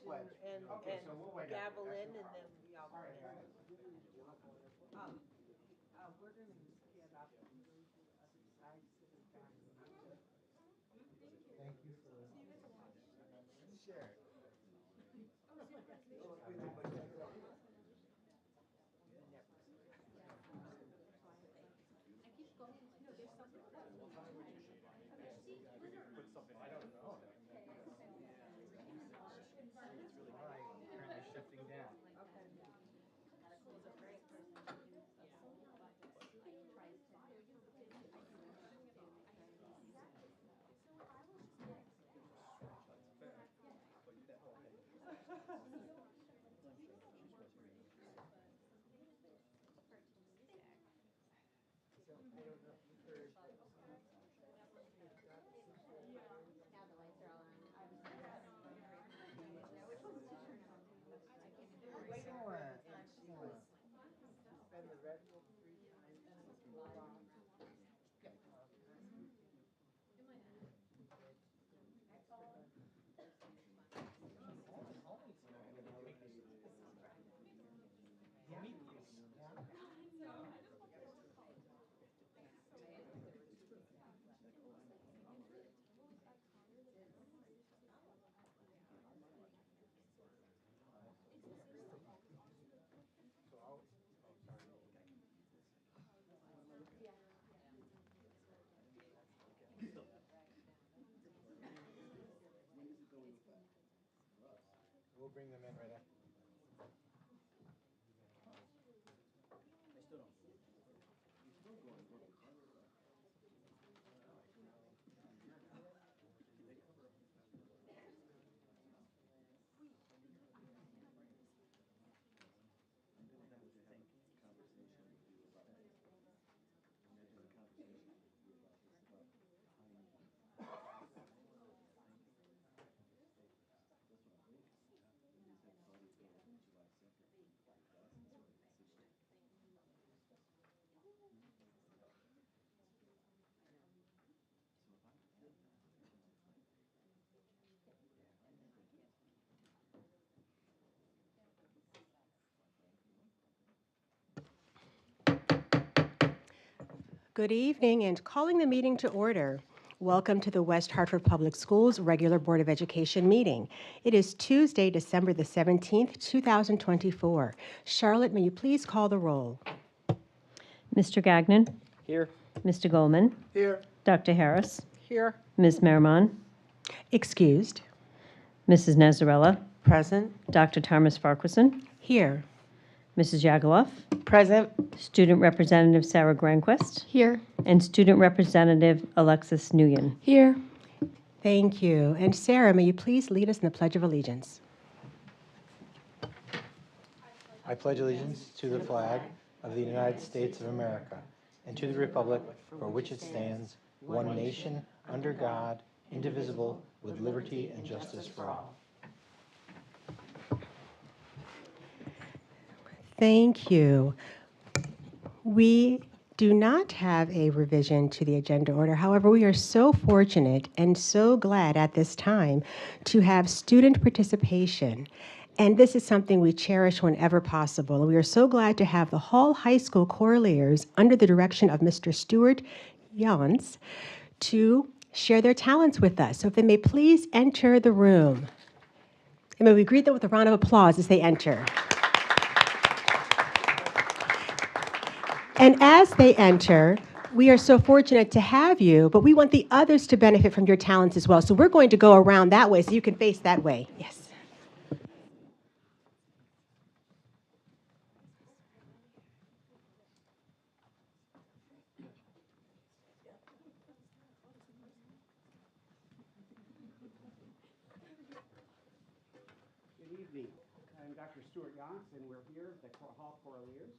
pledge and Okay, so we'll wait. gavel That's in, no and then problem. we all All come right, in. guys. We're gonna get up and go to the other side, so we're back. Thank you for share. All right, currently shifting down. So I don't know if you heard. Excellent, excellent. Spend the red book 3 times. We'll bring them in right after. Good evening, and calling the meeting to order. Welcome to the West Hartford Public Schools regular Board of Education meeting. It is Tuesday, December the 17th, 2024. Charlotte, may you please call the roll? Mr. Gagnon, Here. Mr. Goldman, Here. Dr. Harris, Here. Ms. Merrimon, Excused. Mrs. Nazarella, Present. Dr. Thomas-Farquharson, Here. Mrs. Yagaloff, Present. Student Representative Sarah Granquist, Here. and Student Representative Alexis Nguyen. Here. Thank you. And Sarah, may you please lead us in the Pledge of Allegiance? I pledge allegiance to the flag of the United States of America and to the republic for which it stands, one nation, under God, indivisible, with liberty and justice for all. Thank you. We do not have a revision to the agenda order. However, we are so fortunate and so glad at this time to have student participation. And this is something we cherish whenever possible. And we are so glad to have the Hall High School Choraliers under the direction of Mr. Stuart Younse to share their talents with us. So if they may please enter the room. And may we greet them with a round of applause as they enter. And as they enter, we are so fortunate to have you, but we want the others to benefit from your talents as well. So we're going to go around that way so you can face that way. Yes. Good evening. I'm Dr. Stuart Younse, and we're here at the Hall Choraliers.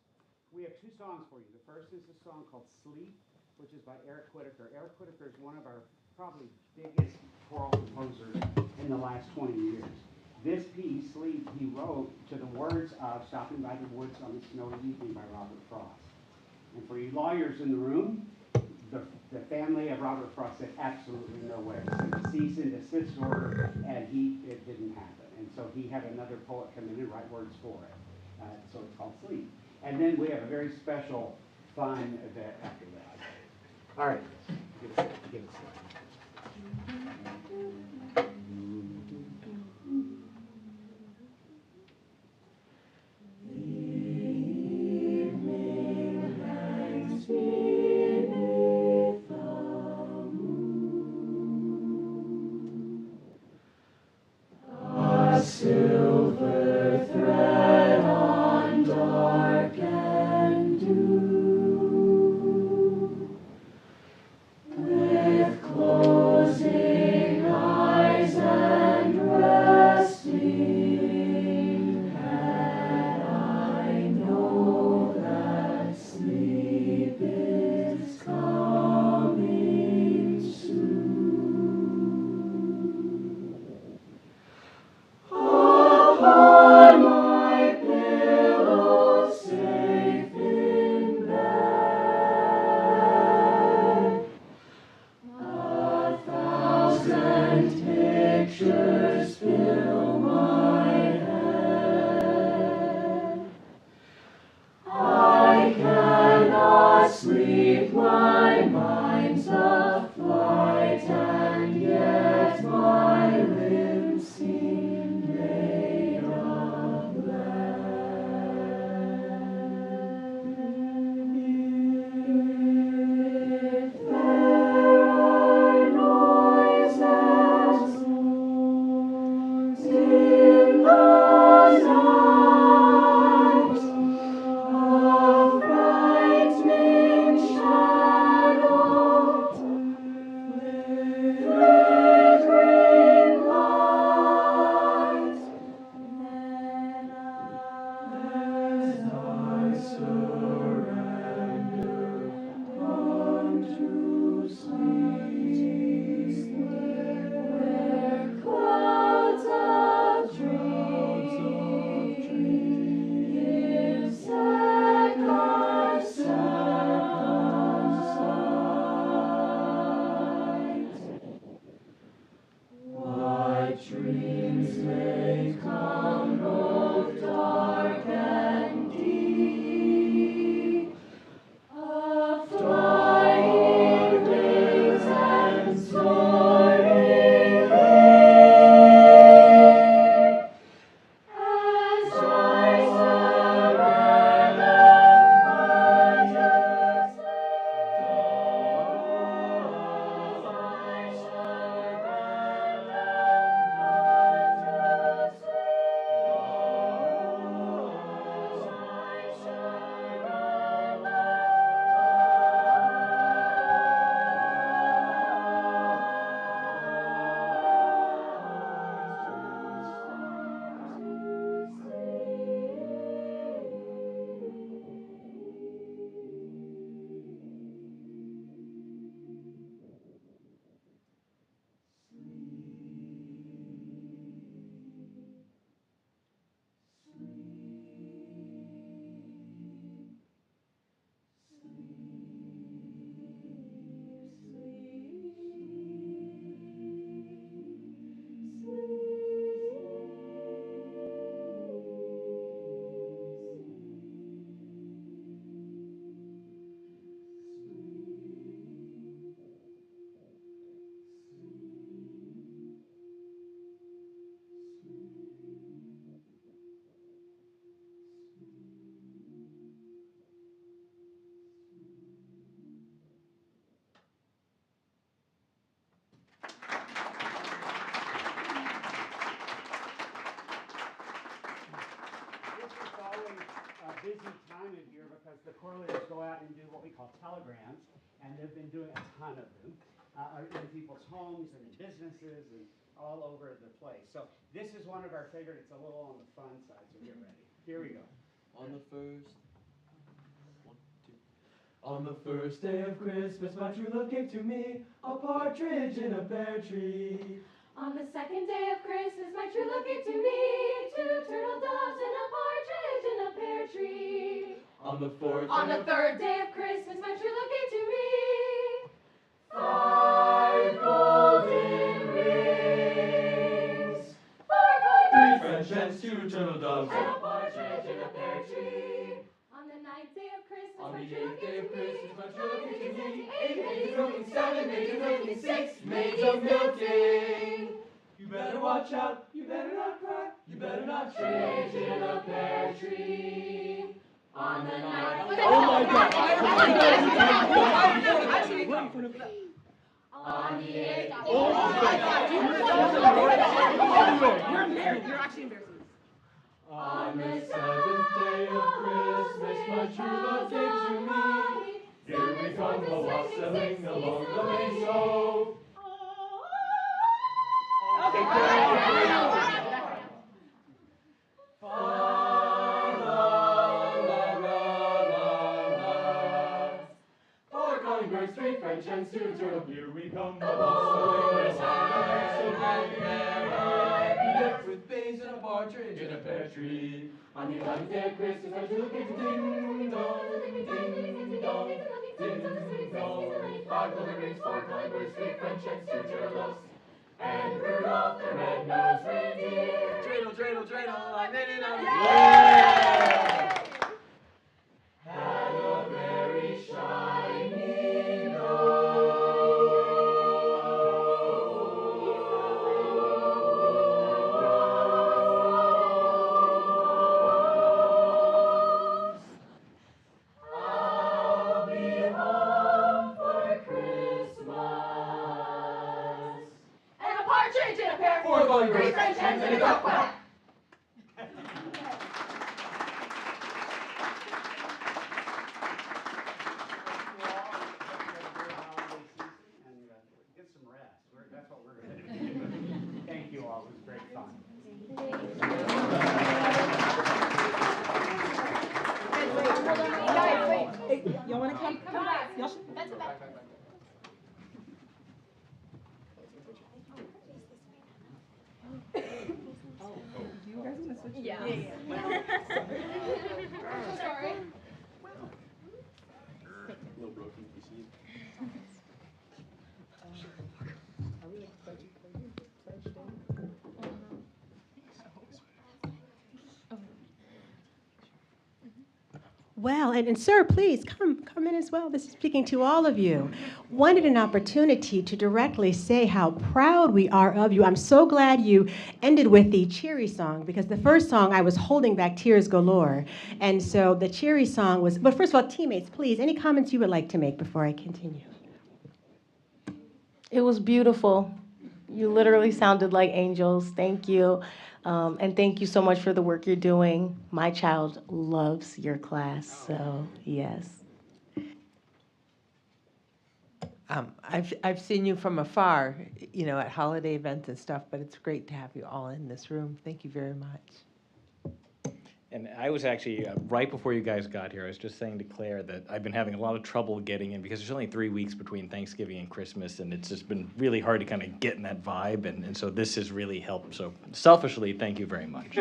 We have 2 songs for you. The first is a song called Sleep, which is by Eric Whitaker. Eric Whitaker is one of our probably biggest choral composers in the last 20 years. This piece, Sleep, he wrote to the words of Stopping by the Woods on a Snowy Evening by Robert Frost. And for you lawyers in the room, the family of Robert Frost said absolutely no way. He said cease and desist order, and it didn't happen. And so he had another poet come in and write words for it. So it's called Sleep. And then we have a very special, fun event after that. All right, give us silver thread on dark and dew, with closing eyes and resting head, I know that sleep is coming soon. Upon my pillow, safe in bed, 1,000 pictures fill my head. I cannot sleep, my mind's aflight, and yet my limbs seem made of lead. If there are noises in the night, of frightening shadows, flickering lights, then as I surrender unto sleep, where clouds of dreams give second sight. What dreams may come, both dark and deep, of flying wings and soaring leaves, as I surrender unto busy time of year because the Choraliers go out and do what we call telegrams, and they've been doing a ton of them in people's homes and in businesses and all over the place. So this is one of our favorite. It's a little on the fun side, so get ready. Here we go. On the first day of Christmas, my true love gave to me a partridge in a pear tree. On the second day of Christmas, my true love gave to me 2 turtle doves and a partridge in a pear tree. On the third day of Christmas, my true love gave to me 5 golden rings, 4 coins. chance, 2 turtle doves. And a partridge in a pear tree. On the 9th day of Christmas, On the my true 8th day of Christmas, my true love came to me. 8 Maids of milking, 7 maids of milking, 6 maids of milking. You better watch out, you better not cry, you better not partridge in a pear tree. On the 9th. Oh my God! On the 8th. Oh my God! You're actually embarrassing. On the 7th day of Christmas, my true love came to me. Here we come, the wassailing along the lane, so. Four calling birds, 3 French hens, 2 turtle. Here we come, the wassailing along the lane, so happy decked with bays and a partridge in a pear tree. On the 11th day of Christmas, my true love came to ding dong, ding dong, ding dong. 5 golden rings, 4 calling birds, 3 French hens, 2 turtles, and Rudolph the red-nosed reindeer. Dreidel, dreidel, dreidel, I made it on the Had a very shiny nose. I'll be home for Christmas. And a partridge in a pear. 4 golden 3 birds, French hens and a duck duck quack. And get some rest. That's what we're going to do. Thank you all. It was great fun. Guys, wait. Hey, y'all want to come? Come back. Y'all should. That's a back. You guys want to switch? Yeah. Yeah. Sorry. Well, and sir, please come in as well. This is speaking to all of you. Wanted an opportunity to directly say how proud we are of you. I'm so glad you ended with the cheery song, because the first song I was holding back tears galore. And so the cheery song was, but first of all, teammates, please, any comments you would like to make before I continue? It was beautiful. You literally sounded like angels. Thank you. And thank you so much for the work you're doing. My child loves your class, so yes. I've seen you from afar, you know, at holiday events and stuff, but it's great to have you all in this room. Thank you very much. And I was actually, right before you guys got here, I was just saying to Claire that I've been having a lot of trouble getting in because there's only 3 weeks between Thanksgiving and Christmas, and it's just been really hard to kind of get in that vibe, and so this has really helped. So selfishly, thank you very much.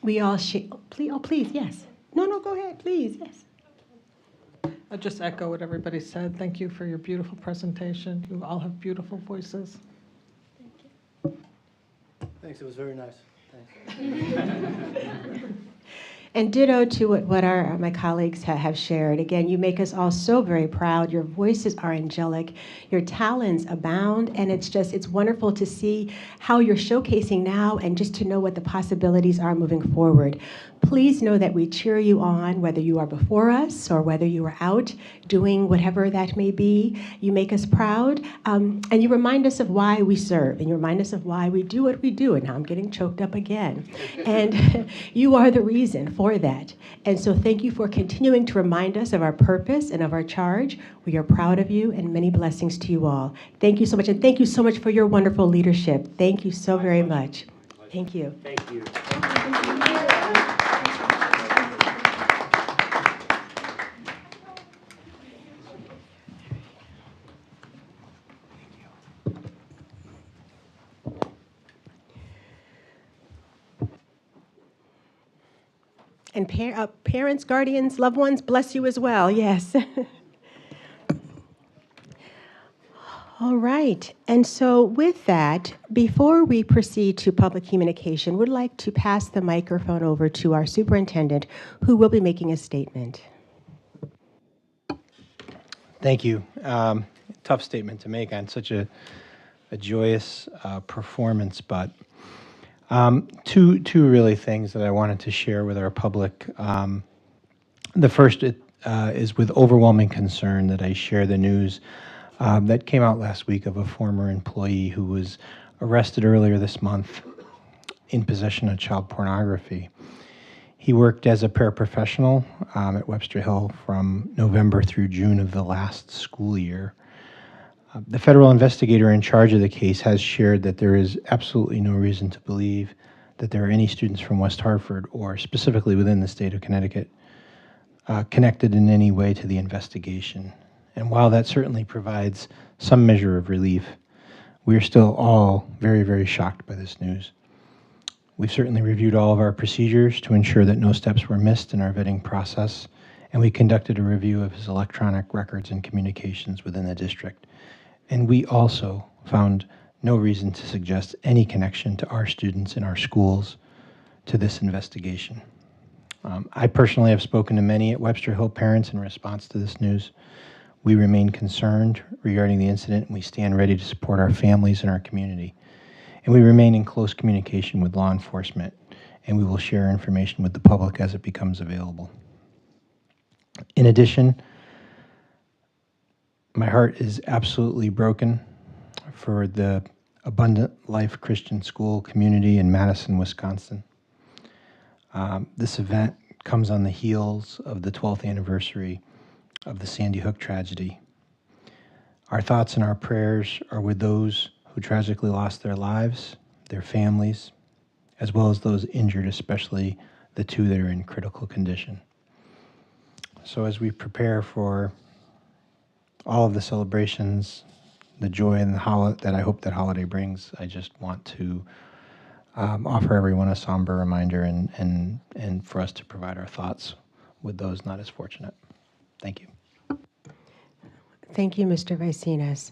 We all please, yes. No, go ahead, please, yes. I'll just echo what everybody said. Thank you for your beautiful presentation. You all have beautiful voices. Thanks, it was very nice. Thanks. And ditto to what my colleagues have shared. Again, you make us all so very proud. Your voices are angelic. Your talents abound. And it's wonderful to see how you're showcasing now and just to know what the possibilities are moving forward. Please know that we cheer you on, whether you are before us or whether you are out doing whatever that may be. You make us proud, and you remind us of why we serve, and you remind us of why we do what we do. And now I'm getting choked up again. And you are the reason for that. And so thank you for continuing to remind us of our purpose and of our charge. We are proud of you, and many blessings to you all. Thank you so much, and thank you so much for your wonderful leadership. Thank you so very much. Thank you. Thank you. And parents, guardians, loved ones, bless you as well, yes. All right. And so with that, before we proceed to public communication, would like to pass the microphone over to our superintendent, who will be making a statement. Thank you. Tough statement to make on such a joyous performance, but two really things that I wanted to share with our public. The first is with overwhelming concern that I share the news that came out last week of a former employee who was arrested earlier this month in possession of child pornography. He worked as a paraprofessional at Webster Hill from November through June of the last school year. The federal investigator in charge of the case has shared that there is absolutely no reason to believe that there are any students from West Hartford, or specifically within the state of Connecticut, connected in any way to the investigation. And while that certainly provides some measure of relief, we are still all very, very shocked by this news. We've certainly reviewed all of our procedures to ensure that no steps were missed in our vetting process, and we conducted a review of his electronic records and communications within the district. And we also found no reason to suggest any connection to our students in our schools to this investigation. I personally have spoken to many at Webster Hill parents in response to this news. We remain concerned regarding the incident, and we stand ready to support our families and our community. And we remain in close communication with law enforcement, and we will share information with the public as it becomes available. In addition, my heart is absolutely broken for the Abundant Life Christian School community in Madison, Wisconsin. This event comes on the heels of the 12th anniversary of the Sandy Hook tragedy. Our thoughts and our prayers are with those who tragically lost their lives, their families, as well as those injured, especially the two that are in critical condition. So as we prepare for all of the celebrations, the joy and that I hope that holiday brings, I just want to offer everyone a somber reminder and for us to provide our thoughts with those not as fortunate. Thank you. Thank you, Mr. Vicinas.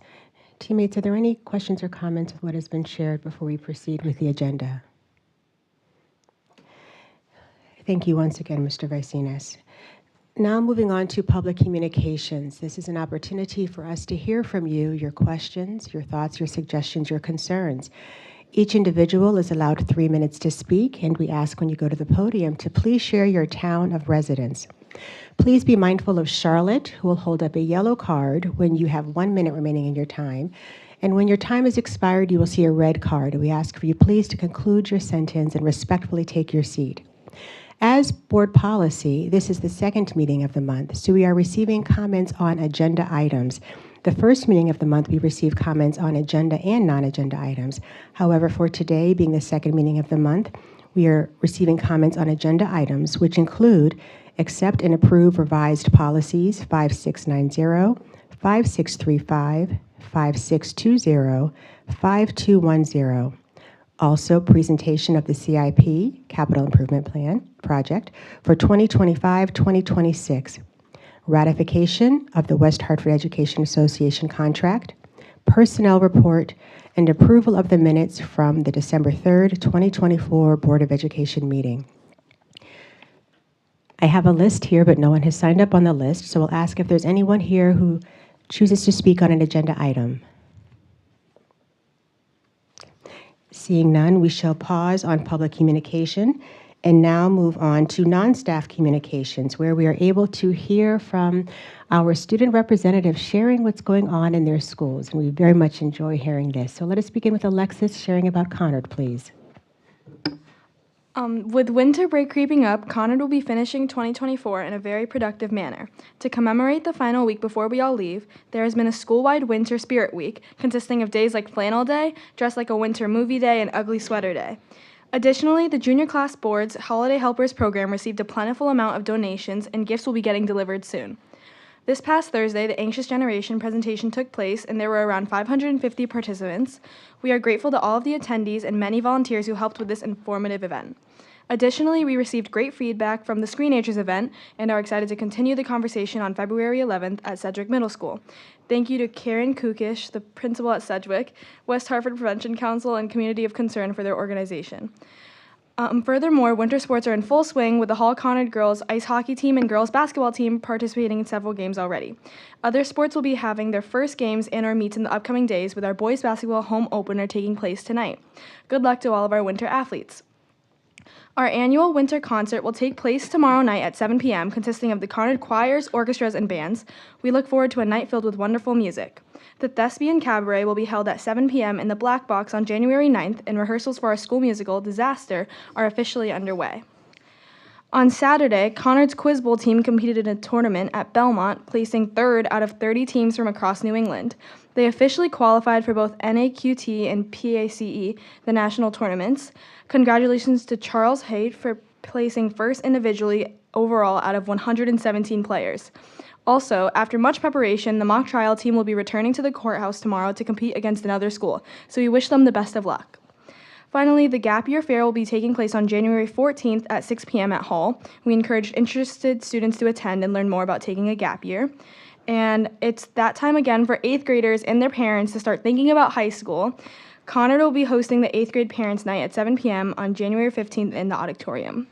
Teammates, are there any questions or comments with what has been shared before we proceed with the agenda? Thank you once again, Mr. Vicinas. Now moving on to public communications. This is an opportunity for us to hear from you, your questions, your thoughts, your suggestions, your concerns. Each individual is allowed 3 minutes to speak, and we ask when you go to the podium to please share your town of residence. Please be mindful of Charlotte, who will hold up a yellow card when you have 1 minute remaining in your time. And when your time is expired, you will see a red card. We ask for you please to conclude your sentence and respectfully take your seat. As board policy, this is the second meeting of the month, so we are receiving comments on agenda items. The first meeting of the month, we received comments on agenda and non-agenda items. However, for today, being the second meeting of the month, we are receiving comments on agenda items, which include accept and approve revised policies 5690, 5635, 5620, 5210. Also, presentation of the CIP, Capital Improvement Plan project, for 2025-2026. Ratification of the West Hartford Education Association contract, personnel report, and approval of the minutes from the December 3rd, 2024 Board of Education meeting. I have a list here, but no one has signed up on the list, so we'll ask if there's anyone here who chooses to speak on an agenda item. Seeing none, we shall pause on public communication and now move on to non-staff communications, where we are able to hear from our student representatives sharing what's going on in their schools, and we very much enjoy hearing this. So let us begin with Alexis sharing about Conard, please. With winter break creeping up, Conard will be finishing 2024 in a very productive manner. To commemorate the final week before we all leave, there has been a school-wide Winter Spirit Week, consisting of days like Flannel Day, Dress Like a Winter Movie Day, and Ugly Sweater Day. Additionally, the Junior Class Board's Holiday Helpers program received a plentiful amount of donations, and gifts will be getting delivered soon. This past Thursday, the Anxious Generation presentation took place, and there were around 550 participants. We are grateful to all of the attendees and many volunteers who helped with this informative event. Additionally, we received great feedback from the Screenagers event and are excited to continue the conversation on February 11th at Sedgwick Middle School. Thank you to Karen Kukish, the principal at Sedgwick, West Hartford Prevention Council, and Community of Concern for their organization. Furthermore, winter sports are in full swing with the Hall Conard girls ice hockey team and girls basketball team participating in several games already. Other sports will be having their first games and or meets in the upcoming days, with our boys basketball home opener taking place tonight. Good luck to all of our winter athletes. Our annual winter concert will take place tomorrow night at 7 p.m., consisting of the Conard choirs, orchestras, and bands. We look forward to a night filled with wonderful music. The Thespian Cabaret will be held at 7 p.m. in the Black Box on January 9th, and rehearsals for our school musical, Disaster, are officially underway. On Saturday, Conard's Quiz Bowl team competed in a tournament at Belmont, placing third out of 30 teams from across New England. They officially qualified for both NAQT and PACE, the national tournaments. Congratulations to Charles Haight for placing first individually overall out of 117 players. Also, after much preparation, the mock trial team will be returning to the courthouse tomorrow to compete against another school, so we wish them the best of luck. Finally, the Gap Year Fair will be taking place on January 14th at 6 p.m. at Hall. We encourage interested students to attend and learn more about taking a gap year. And it's that time again for 8th graders and their parents to start thinking about high school. Conard will be hosting the 8th grade Parents' Night at 7 p.m. on January 15th in the auditorium.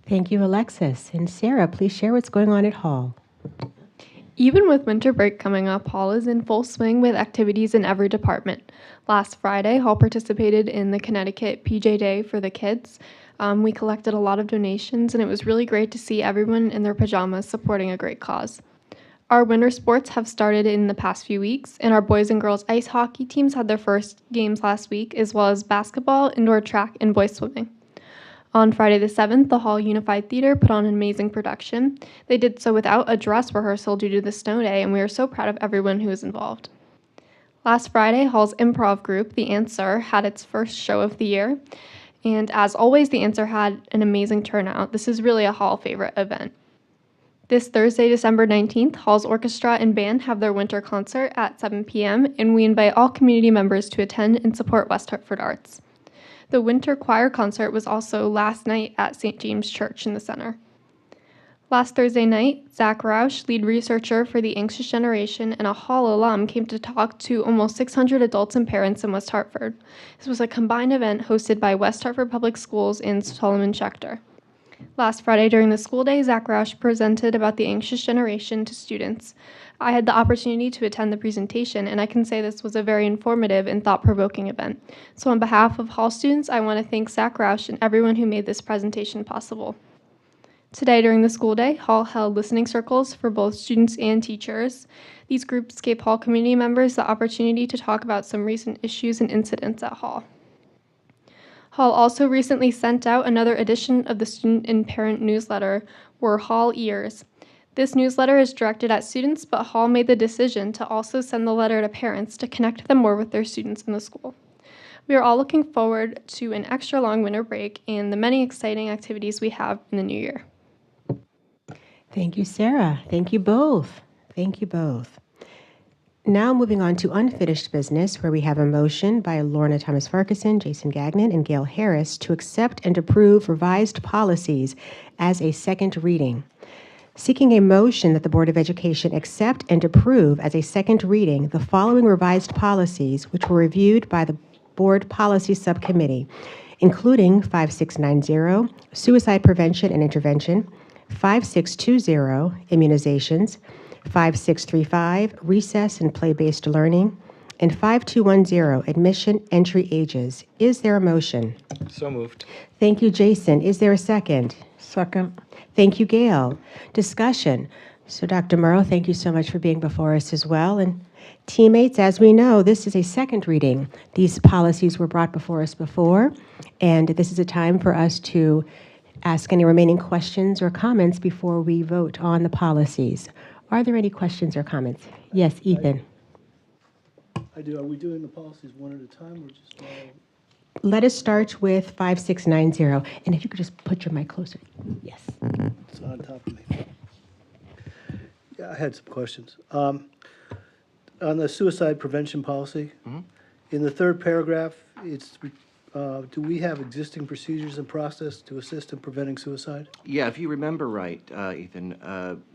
Thank you, Alexis. And Sarah, please share what's going on at Hall. Even with winter break coming up, Hall is in full swing with activities in every department. Last Friday, Hall participated in the Connecticut PJ Day for the kids. We collected a lot of donations, and it was really great to see everyone in their pajamas supporting a great cause. Our winter sports have started in the past few weeks, and our boys and girls ice hockey teams had their first games last week, as well as basketball, indoor track, and boys swimming. On Friday the 7th, the Hall Unified Theater put on an amazing production. They did so without a dress rehearsal due to the snow day, and we are so proud of everyone who was involved. Last Friday, Hall's improv group, The Answer, had its first show of the year. And as always, The Answer had an amazing turnout. This is really a Hall favorite event. This Thursday, December 19th, Hall's orchestra and band have their winter concert at 7 p.m., and we invite all community members to attend and support West Hartford Arts. The winter choir concert was also last night at St. James Church in the center. Last Thursday night, Zach Roush, lead researcher for the Anxious Generation and a Hall alum, came to talk to almost 600 adults and parents in West Hartford. This was a combined event hosted by West Hartford Public Schools and Solomon Schechter. Last Friday during the school day, Zach Roush presented about the Anxious Generation to students. I had the opportunity to attend the presentation, and I can say this was a very informative and thought-provoking event. So on behalf of Hall students, I want to thank Zach Roush and everyone who made this presentation possible. Today during the school day, Hall held listening circles for both students and teachers. These groups gave Hall community members the opportunity to talk about some recent issues and incidents at Hall. Hall also recently sent out another edition of the student and parent newsletter, We're Hall Ears. This newsletter is directed at students, but Hall made the decision to also send the letter to parents to connect them more with their students in the school. We are all looking forward to an extra long winter break and the many exciting activities we have in the new year. Thank you, Sarah. Thank you both. Thank you both. Now moving on to unfinished business, where we have a motion by Lorna Thomas-Farquharson, Jason Gagnon, and Gayle Harris to accept and approve revised policies as a second reading. Seeking a motion that the Board of Education accept and approve as a second reading the following revised policies, which were reviewed by the Board Policy Subcommittee, including 5690, Suicide Prevention and Intervention, 5620, Immunizations, 5635, Recess and Play-Based Learning, and 5210, Admission Entry Ages. Is there a motion? So moved. Thank you, Jason. Is there a second? Second. Thank you, Gayle. Discussion. So, Dr. Murrow, thank you so much for being before us as well. And teammates, as we know, this is a second reading. These policies were brought before us before, and this is a time for us to ask any remaining questions or comments before we vote on the policies. Are there any questions or comments? Yes, Ethan. I do. Are we doing the policies one at a time or just all? Let us start with 5690. And if you could just put your mic closer. Yes. It's on top of me. Yeah, I had some questions. On the suicide prevention policy, in the third paragraph, it's do we have existing procedures and process to assist in preventing suicide? Yeah, if you remember right, Ethan,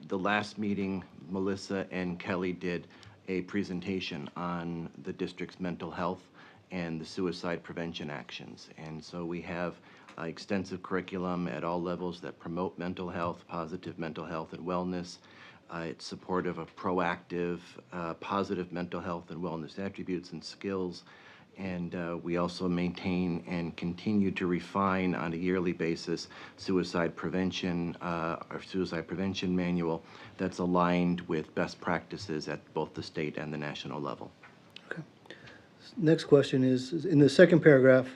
the last meeting, Melissa and Kelly did a presentation on the district's mental health and the suicide prevention actions. And so we have extensive curriculum at all levels that promote mental health, positive mental health and wellness. It's supportive of proactive, positive mental health and wellness attributes and skills. And we also maintain and continue to refine on a yearly basis suicide prevention, our suicide prevention manual that's aligned with best practices at both the state and the national level. Okay. Next question is, in the second paragraph,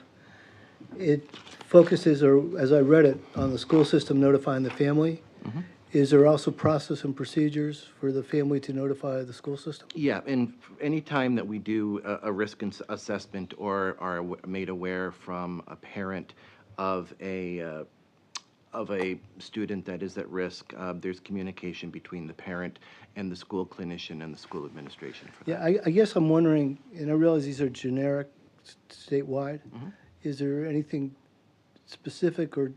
it focuses, or as I read it, on the school system notifying the family. Mm-hmm. Is there also process and procedures for the family to notify the school system? Yeah, and any time that we do a risk assessment or are made aware from a parent of a student that is at risk, there's communication between the parent and the school clinician and the school administration for that. Yeah, I guess I'm wondering, and I realize these are generic statewide. Mm-hmm. Is there anything specific or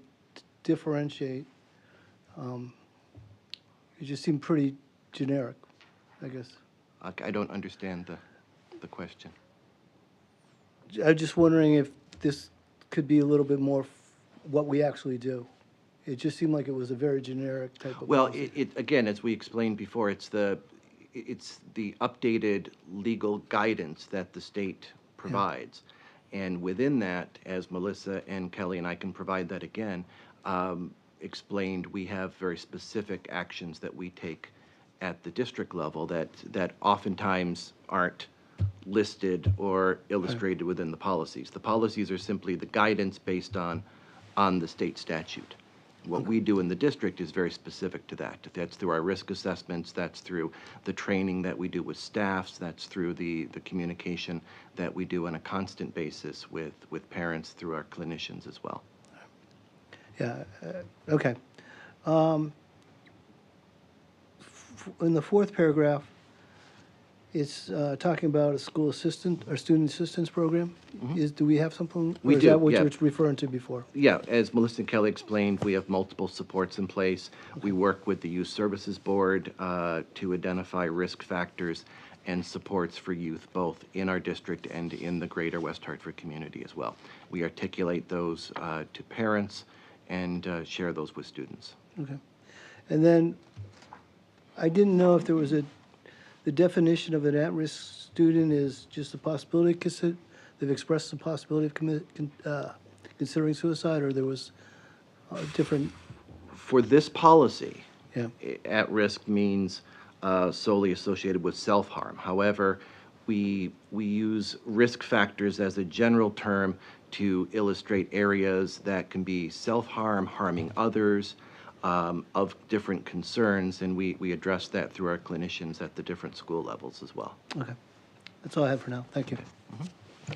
differentiate? It just seemed pretty generic, I guess. I don't understand the question. I'm just wondering if this could be a little bit more what we actually do. It just seemed like it was a very generic type of. Well, policy. it again, as we explained before, it's the updated legal guidance that the state provides. And within that, as Melissa and Kelly and I can provide that again, explained, we have very specific actions that we take at the district level that oftentimes aren't listed or illustrated within the policies. The policies are simply the guidance based on the state statute. What we do in the district is very specific to that. That's through our risk assessments, that's through the training that we do with staffs, that's through the communication that we do on a constant basis with parents through our clinicians as well. Yeah, okay. In the fourth paragraph, it's talking about a school assistant or student assistance program. Mm-hmm. Do we have something? We or is do, that what yeah. you were referring to before? Yeah, as Melissa and Kelly explained, we have multiple supports in place. We work with the Youth Services Board to identify risk factors and supports for youth, both in our district and in the greater West Hartford community as well. We articulate those to parents and share those with students. Okay. And then I didn't know if there was the definition of an at-risk student is just a possibility, they've expressed the possibility of considering suicide, or there was a different. For this policy, Yeah. at risk means solely associated with self-harm. However, we use risk factors as a general term to illustrate areas that can be self-harm, harming others, of different concerns, and we address that through our clinicians at the different school levels as well. Okay. That's all I have for now. Thank you. Mm-hmm.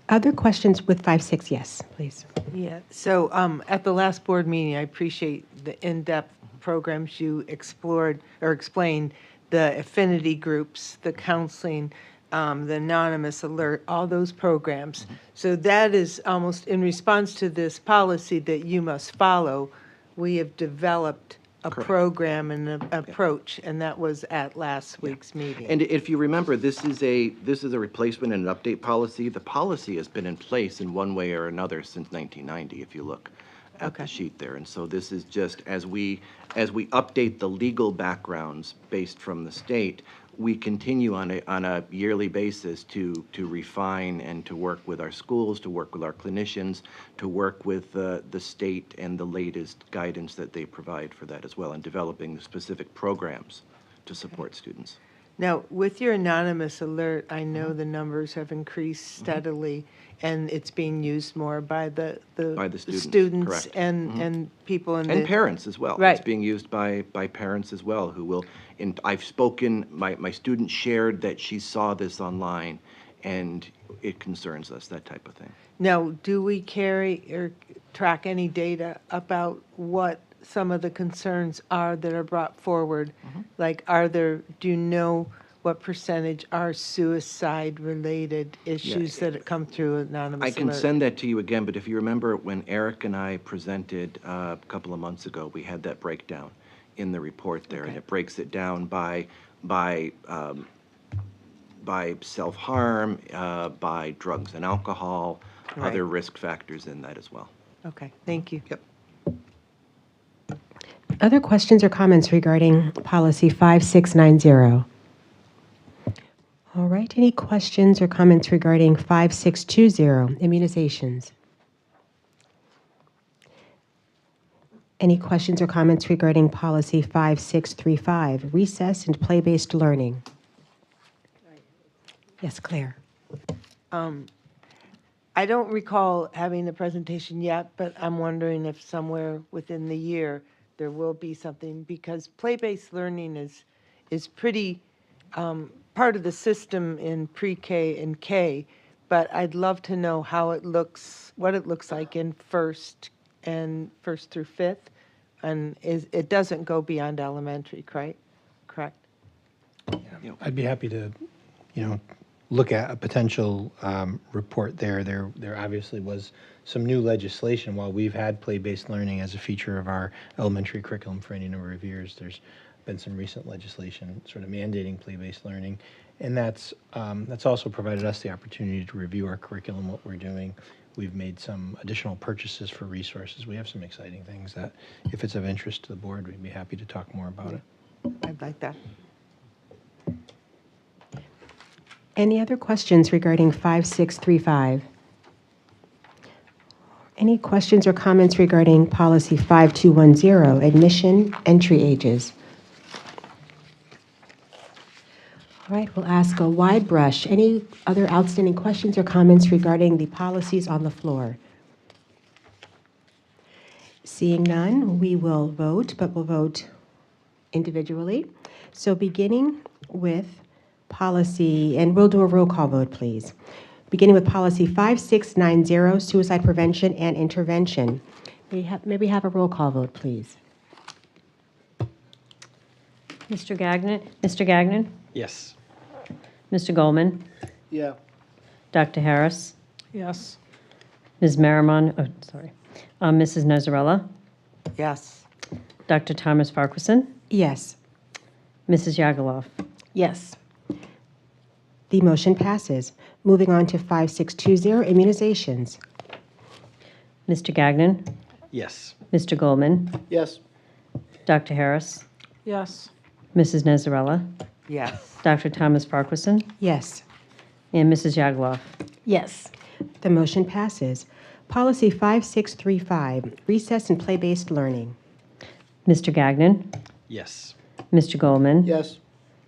Other questions with 5-6? Yes, please. Yeah, so at the last board meeting, I appreciate the in-depth programs you explored or explained, the affinity groups, the counseling, the anonymous alert, all those programs. Mm-hmm. So that is almost in response to this policy that you must follow. We have developed a Correct. program and an approach, and that was at last week's meeting. And if you remember, this is a replacement and an update policy. The policy has been in place in one way or another since 1990, if you look at the sheet there. And so this is just as we update the legal backgrounds based from the state, we continue on a yearly basis to refine and to work with our schools, to work with our clinicians, to work with the state and the latest guidance that they provide for that as well, and developing the specific programs to support students. Now, with your anonymous alert, I know the numbers have increased steadily, and it's being used more by the students correct. and people in And parents as well. Right. It's being used by parents as well who will, and I've spoken, my student shared that she saw this online and it concerns us, that type of thing. Now, do we carry or track any data about what some of the concerns are that are brought forward? Like, do you know what percentage are suicide-related issues that come through anonymous I can alert? send that to you again, but if you remember when Eric and I presented a couple of months ago, we had that breakdown in the report there, and it breaks it down by self-harm, by drugs and alcohol, Right. other risk factors in that as well. Okay, thank you. Yep. Other questions or comments regarding policy 5690? All right, any questions or comments regarding 5620, immunizations? Any questions or comments regarding policy 5635, recess and play-based learning? Yes, Claire. I don't recall having the presentation yet, but I'm wondering if somewhere within the year there will be something, because play-based learning is pretty part of the system in pre-K and K, but I'd love to know how it looks, what it looks like in first through fifth, and it doesn't go beyond elementary, correct? I'd be happy to, look at a potential report there. There obviously was some new legislation. While we've had play-based learning as a feature of our elementary curriculum for any number of years, there's been some recent legislation sort of mandating play-based learning, and that's also provided us the opportunity to review our curriculum, what we're doing. We've made some additional purchases for resources. We have some exciting things that, if it's of interest to the board, we'd be happy to talk more about it. I'd like that. Any other questions regarding 5635? Any questions or comments regarding policy 5210, admission, entry ages? All right, we'll ask a wide brush. Any other outstanding questions or comments regarding the policies on the floor? Seeing none, we will vote, but we'll vote individually. So beginning with policy, and we'll do a roll call vote, please. Beginning with policy 5690, suicide prevention and intervention. May we have a roll call vote, please? Mr. Gagnon? Yes. Mr. Goldman? Yeah. Dr. Harris? Yes. Ms. Merrimon, Mrs. Nezarella? Yes. Dr. Thomas-Farquharson? Yes. Mrs. Yagaloff? Yes. The motion passes. Moving on to 5620, immunizations. Mr. Gagnon? Yes. Mr. Goldman? Yes. Dr. Harris? Yes. Mrs. Nezarella? Yes. Dr. Thomas-Farquharson? Yes. And Mrs. Yagaloff? Yes. The motion passes. Policy 5635, recess and play-based learning. Mr. Gagnon? Yes. Mr. Goldman? Yes.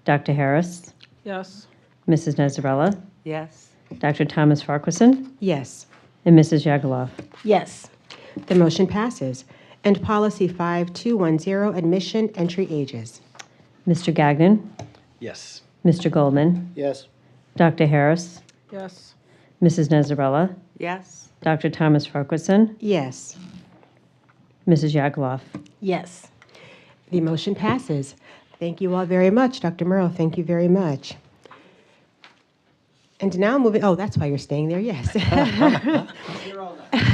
Dr. Harris? Yes. Mrs. Nezarella? Yes. Dr. Thomas-Farquharson? Yes. And Mrs. Yagaloff? Yes. The motion passes. And policy 5210, admission, entry ages. Mr. Gagnon? Yes. Mr. Goldman? Yes. Dr. Harris? Yes. Mrs. Nezarella? Yes. Dr. Thomas-Farquharson? Yes. Mrs. Yagaloff? Yes. The motion passes. Thank you all very much. Dr. Murrow, thank you very much. And now moving, that's why you're staying there, yes.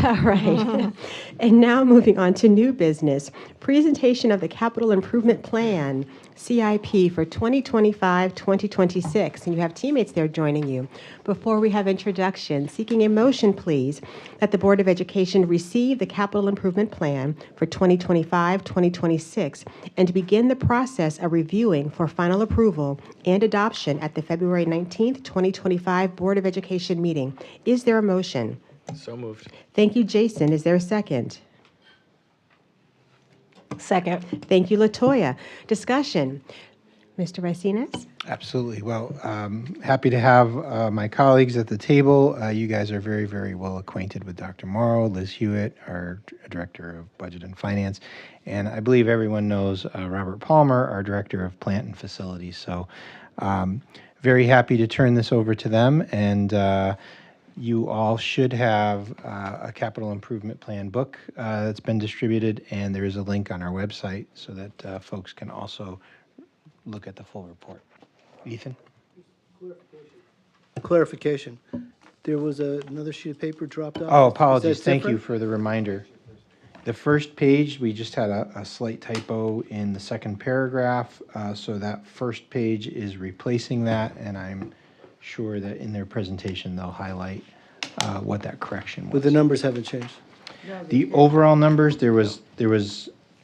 All right. And now moving on to new business. Presentation of the Capital Improvement Plan, CIP, for 2025-2026. And you have teammates there joining you. Before we have introduction, seeking a motion, please, that the Board of Education receive the Capital Improvement Plan for 2025-2026 and begin the process of reviewing for final approval and adoption at the February 19th, 2025 Board of Education meeting. Is there a motion? So moved. Thank you, Jason. Is there a second? Second. Thank you, LaToya. Discussion. Mr. Racines? Absolutely. Well, happy to have my colleagues at the table. You guys are very, very well acquainted with Dr. Morrow, Liz Hewitt, our Director of Budget and Finance, and I believe everyone knows Robert Palmer, our Director of Plant and Facilities. So very happy to turn this over to them, and you all should have a capital improvement plan book that's been distributed, and there is a link on our website so that folks can also look at the full report. Ethan? Clarification. There was another sheet of paper dropped off. Oh, Is that apologies. Thank you different? for the reminder. The first page, we just had a slight typo in the second paragraph, so that first page is replacing that, and I'm sure that in their presentation, they'll highlight what that correction was. But the numbers haven't changed. The overall numbers, there was,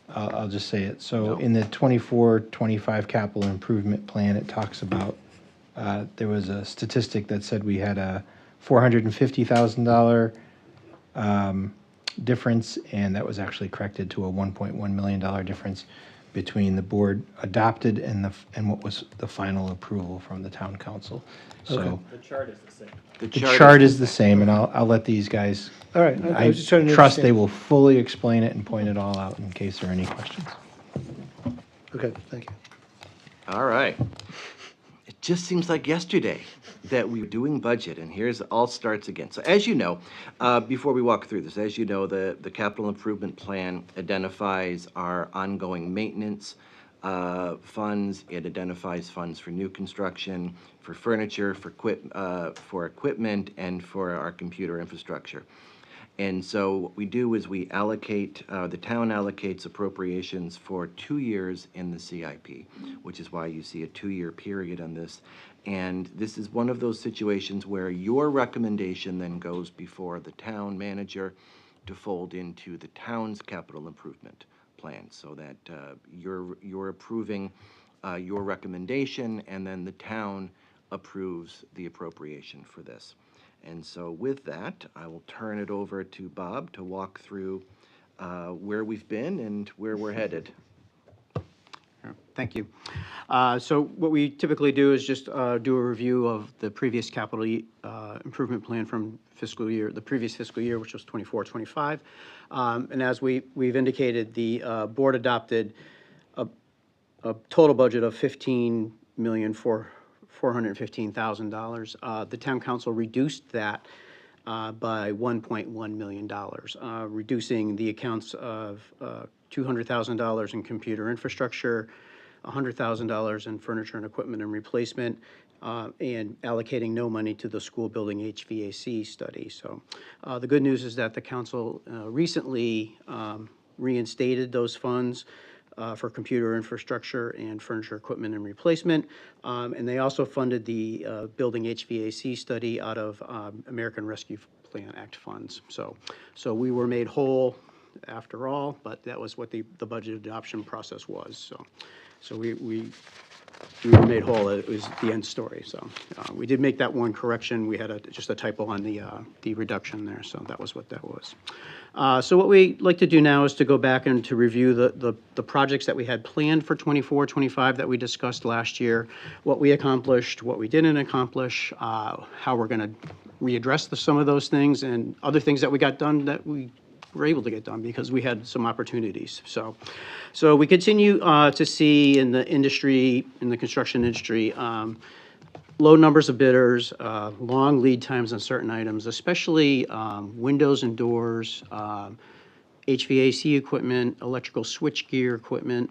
I'll just say it. So in the 24-25 capital improvement plan, it talks about, there was a statistic that said we had a $450,000 difference, and that was actually corrected to a $1.1 million difference between the board adopted and what was the final approval from the town council. So The chart is the same. the chart is the same, and I'll let these guys. All right, I was just trying to trust they understand. will fully explain it and point it all out in case there are any questions. Okay, thank you. All right. It just seems like yesterday that we were doing budget, and here's all starts again. So as you know, before we walk through this, as you know, the capital improvement plan identifies our ongoing maintenance funds. It identifies funds for new construction, for furniture, for equipment, and for our computer infrastructure. And so what we do is we allocate, the town allocates appropriations for 2 years in the CIP, which is why you see a 2-year period on this. And this is one of those situations where your recommendation then goes before the town manager to fold into the town's capital improvement plan, so that you're approving your recommendation, and then the town approves the appropriation for this. And so with that, I will turn it over to Bob to walk through where we've been and where we're headed. Thank you. So what we typically do is just do a review of the previous capital improvement plan from the previous fiscal year, which was 24-25. And as we've indicated, the board adopted a total budget of $15,415,000. The town council reduced that by $1.1 million, reducing the accounts of $200,000 in computer infrastructure, $100,000 in furniture and equipment and replacement, and allocating no money to the school building HVAC study. So the good news is that the council recently reinstated those funds for computer infrastructure and furniture, equipment, and replacement. And they also funded the building HVAC study out of American Rescue Plan Act funds. So we were made whole after all, but that was what the budget adoption process was. So we were made whole. It was the end story. So we did make that one correction. We had just a typo on the reduction there. So that was what that was. So what we like to do now is to go back and to review the projects that we had planned for 24-25 that we discussed last year, what we accomplished, what we didn't accomplish, how we're going to readdress some of those things, and other things that we got done that we were able to get done because we had some opportunities. So we continue to see in the industry, in the construction industry, low numbers of bidders, long lead times on certain items, especially windows and doors, HVAC equipment, electrical switchgear equipment,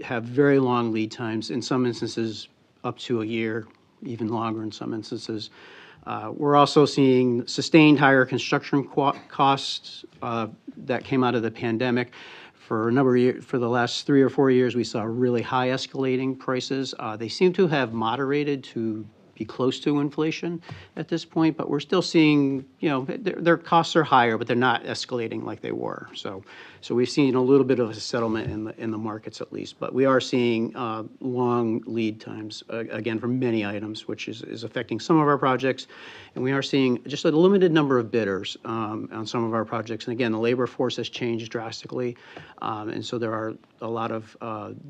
have very long lead times, in some instances up to a year, even longer in some instances. We're also seeing sustained higher construction costs that came out of the pandemic. For a number of years, for the last 3 or 4 years, we saw really high escalating prices. They seem to have moderated to be close to inflation at this point, but we're still seeing, their costs are higher, but they're not escalating like they were. So we've seen a little bit of a settlement in the markets at least, but we are seeing long lead times, again, for many items, which is affecting some of our projects. And we are seeing just a limited number of bidders on some of our projects. And again, the labor force has changed drastically. And so there are a lot of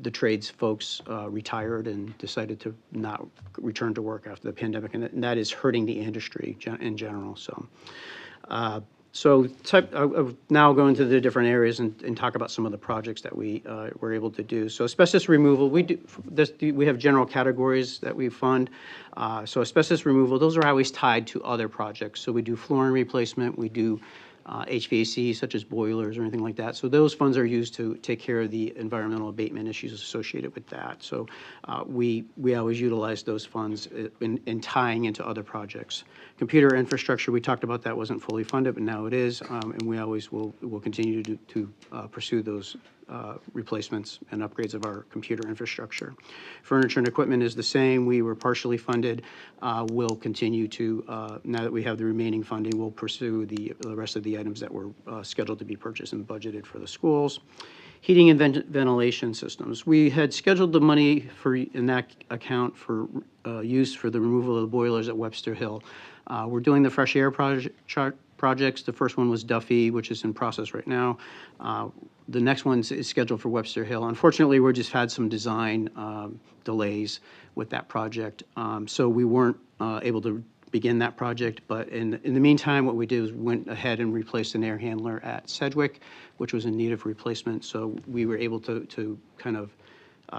the trades folks retired and decided to not return to work after the pandemic, and that is hurting the industry in general. So now go into the different areas and talk about some of the projects that we were able to do. So asbestos removal, we have general categories that we fund. So asbestos removal, those are always tied to other projects. So we do flooring replacement, we do HVAC, such as boilers or anything like that. So those funds are used to take care of the environmental abatement issues associated with that. So we always utilize those funds in tying into other projects. Computer infrastructure, we talked about that wasn't fully funded, but now it is, and we always will continue to pursue those replacements and upgrades of our computer infrastructure. Furniture and equipment is the same. We were partially funded. We'll continue to, now that we have the remaining funding, we'll pursue the rest of the items that were scheduled to be purchased and budgeted for the schools. Heating and ventilation systems. We had scheduled the money in that account for use for the removal of the boilers at Webster Hill. We're doing the fresh air projects. The first one was Duffy, which is in process right now. The next one is scheduled for Webster Hill. Unfortunately, we just had some design delays with that project, so we weren't able to begin that project. But in the meantime, what we did was went ahead and replaced an air handler at Sedgwick, which was in need of replacement. So we were able to kind of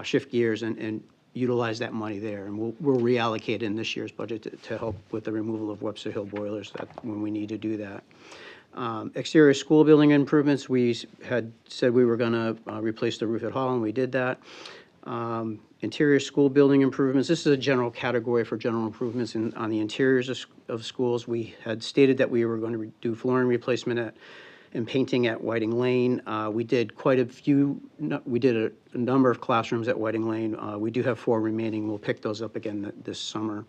shift gears and utilize that money there, and we'll reallocate in this year's budget to help with the removal of Webster Hill boilers when we need to do that. Exterior school building improvements, we had said we were going to replace the roof at Hall, and we did that. Interior school building improvements, this is a general category for general improvements on the interiors of schools. We had stated that we were going to do flooring replacement and painting at Whiting Lane. We did quite a few, we did a number of classrooms at Whiting Lane. We do have 4 remaining. We'll pick those up again this summer.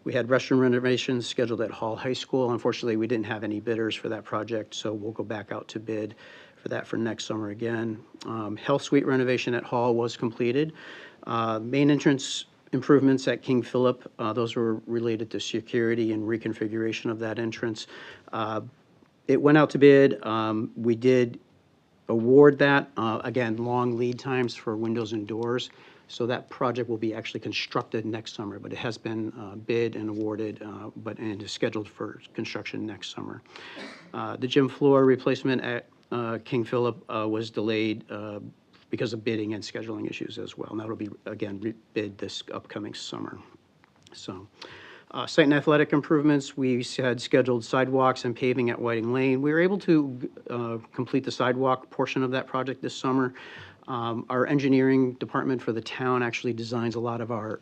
We had restroom renovations scheduled at Hall High School. Unfortunately, we didn't have any bidders for that project, so we'll go back out to bid for that for next summer again. Health suite renovation at Hall was completed. Main entrance improvements at King Philip, those were related to security and reconfiguration of that entrance. It went out to bid. We did award that. Again, long lead times for windows and doors. So that project will be actually constructed next summer, but it has been bid and awarded, and is scheduled for construction next summer. The gym floor replacement at King Philip was delayed because of bidding and scheduling issues as well. And that'll be, again, bid this upcoming summer. So. Site and athletic improvements, we had scheduled sidewalks and paving at Whiting Lane. We were able to complete the sidewalk portion of that project this summer. Our engineering department for the town actually designs a lot of our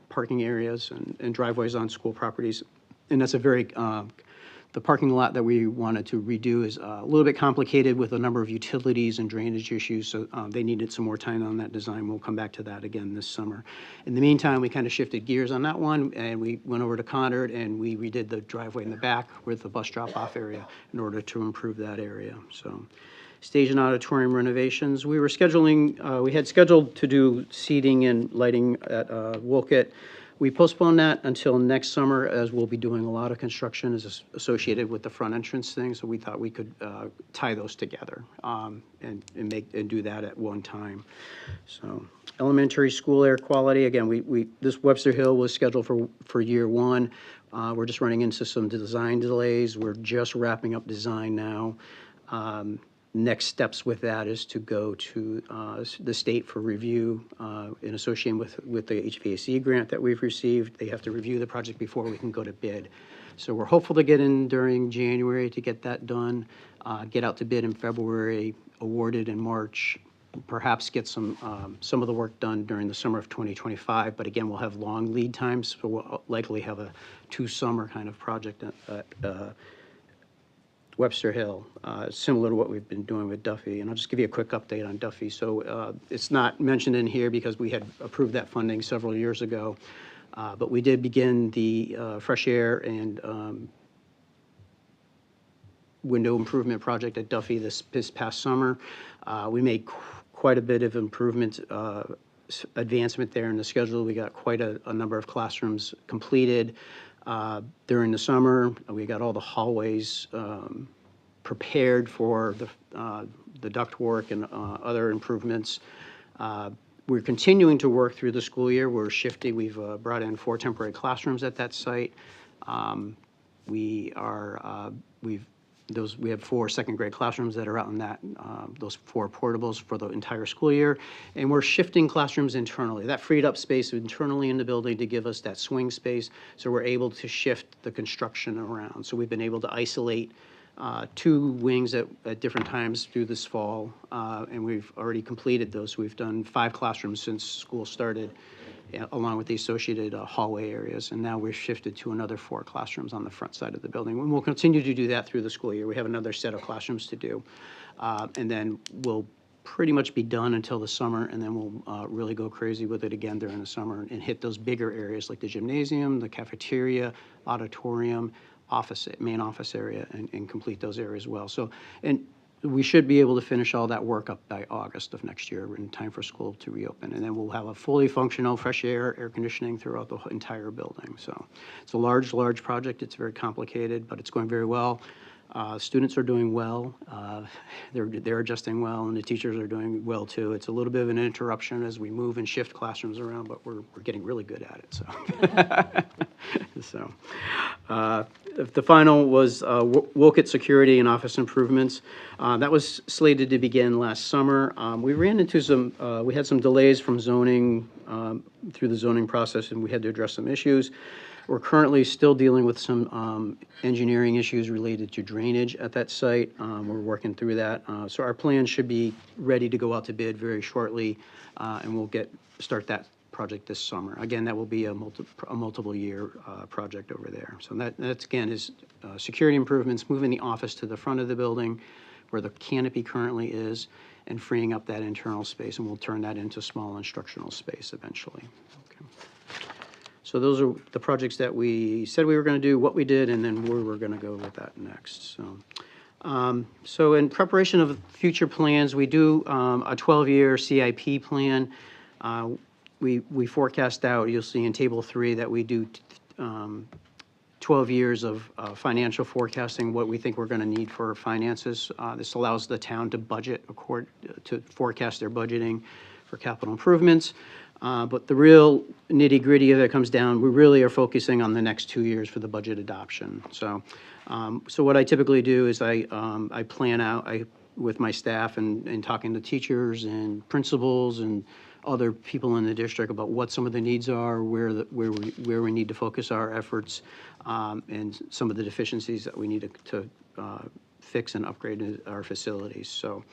parking areas and driveways on school properties. And that's a very, the parking lot that we wanted to redo is a little bit complicated with a number of utilities and drainage issues, so they needed some more time on that design. We'll come back to that again this summer. In the meantime, we kind of shifted gears on that one, and we went over to Conard, and we redid the driveway in the back with the bus drop-off area in order to improve that area. So, stage and auditorium renovations. We were scheduling, we had scheduled to do seating and lighting at Wolcott. We postponed that until next summer, as we'll be doing a lot of construction associated with the front entrance thing, so we thought we could tie those together and do that at one time. So, elementary school air quality, again, this Webster Hill was scheduled for year 1. We're just running into some design delays. We're just wrapping up design now. Next steps with that is to go to the state for review in association with the HVAC grant that we've received. They have to review the project before we can go to bid. So we're hopeful to get in during January to get that done, get out to bid in February, awarded in March, perhaps get some of the work done during the summer of 2025. But again, we'll have long lead times, so we'll likely have a 2-summer kind of project at Webster Hill, similar to what we've been doing with Duffy. And I'll just give you a quick update on Duffy. So it's not mentioned in here because we had approved that funding several years ago, but we did begin the fresh air and window improvement project at Duffy this past summer. We made quite a bit of improvement, advancement there in the schedule. We got quite a number of classrooms completed. During the summer, we got all the hallways prepared for the ductwork and other improvements. We're continuing to work through the school year. We're shifting. We've brought in 4 temporary classrooms at that site. We have 4 second-grade classrooms that are out in that, those 4 portables for the entire school year. And we're shifting classrooms internally. That freed up space internally in the building to give us that swing space, so we're able to shift the construction around. So we've been able to isolate 2 wings at different times through this fall, and we've already completed those. We've done 5 classrooms since school started, along with the associated hallway areas, and now we're shifted to another 4 classrooms on the front side of the building. And we'll continue to do that through the school year. We have another set of classrooms to do, and then we'll pretty much be done until the summer, and then we'll really go crazy with it again during the summer and hit those bigger areas like the gymnasium, the cafeteria, auditorium, main office area, and complete those areas well. So, and we should be able to finish all that work up by August of next year in time for school to reopen. And then we'll have a fully functional fresh air conditioning throughout the entire building. So it's a large project. It's very complicated, but it's going very well. Students are doing well. They're adjusting well, and the teachers are doing well too. It's a little bit of an interruption as we move and shift classrooms around, but we're getting really good at it. So, the final was Woket security and office improvements. That was slated to begin last summer. We ran into we had some delays from zoning through the zoning process, and we had to address some issues. We're currently still dealing with some engineering issues related to drainage at that site. We're working through that. So our plan should be ready to go out to bid very shortly, and we'll start that project this summer. Again, that will be a multiple year project over there. So that's again is security improvements, moving the office to the front of the building where the canopy currently is, and freeing up that internal space, and we'll turn that into small instructional space eventually. Okay. So those are the projects that we said we were going to do, what we did, and then where we're going to go with that next. So in preparation of future plans, we do a 12-year CIP plan. We forecast out, you'll see in Table 3 that we do 12 years of financial forecasting, what we think we're going to need for finances. This allows the town to budget, to forecast their budgeting for capital improvements. But the real nitty-gritty of it comes down, we really are focusing on the next 2 years for the budget adoption. So what I typically do is I plan out with my staff and talking to teachers and principals and other people in the district about what some of the needs are, where we need to focus our efforts, and some of the deficiencies that we need to fix and upgrade our facilities. So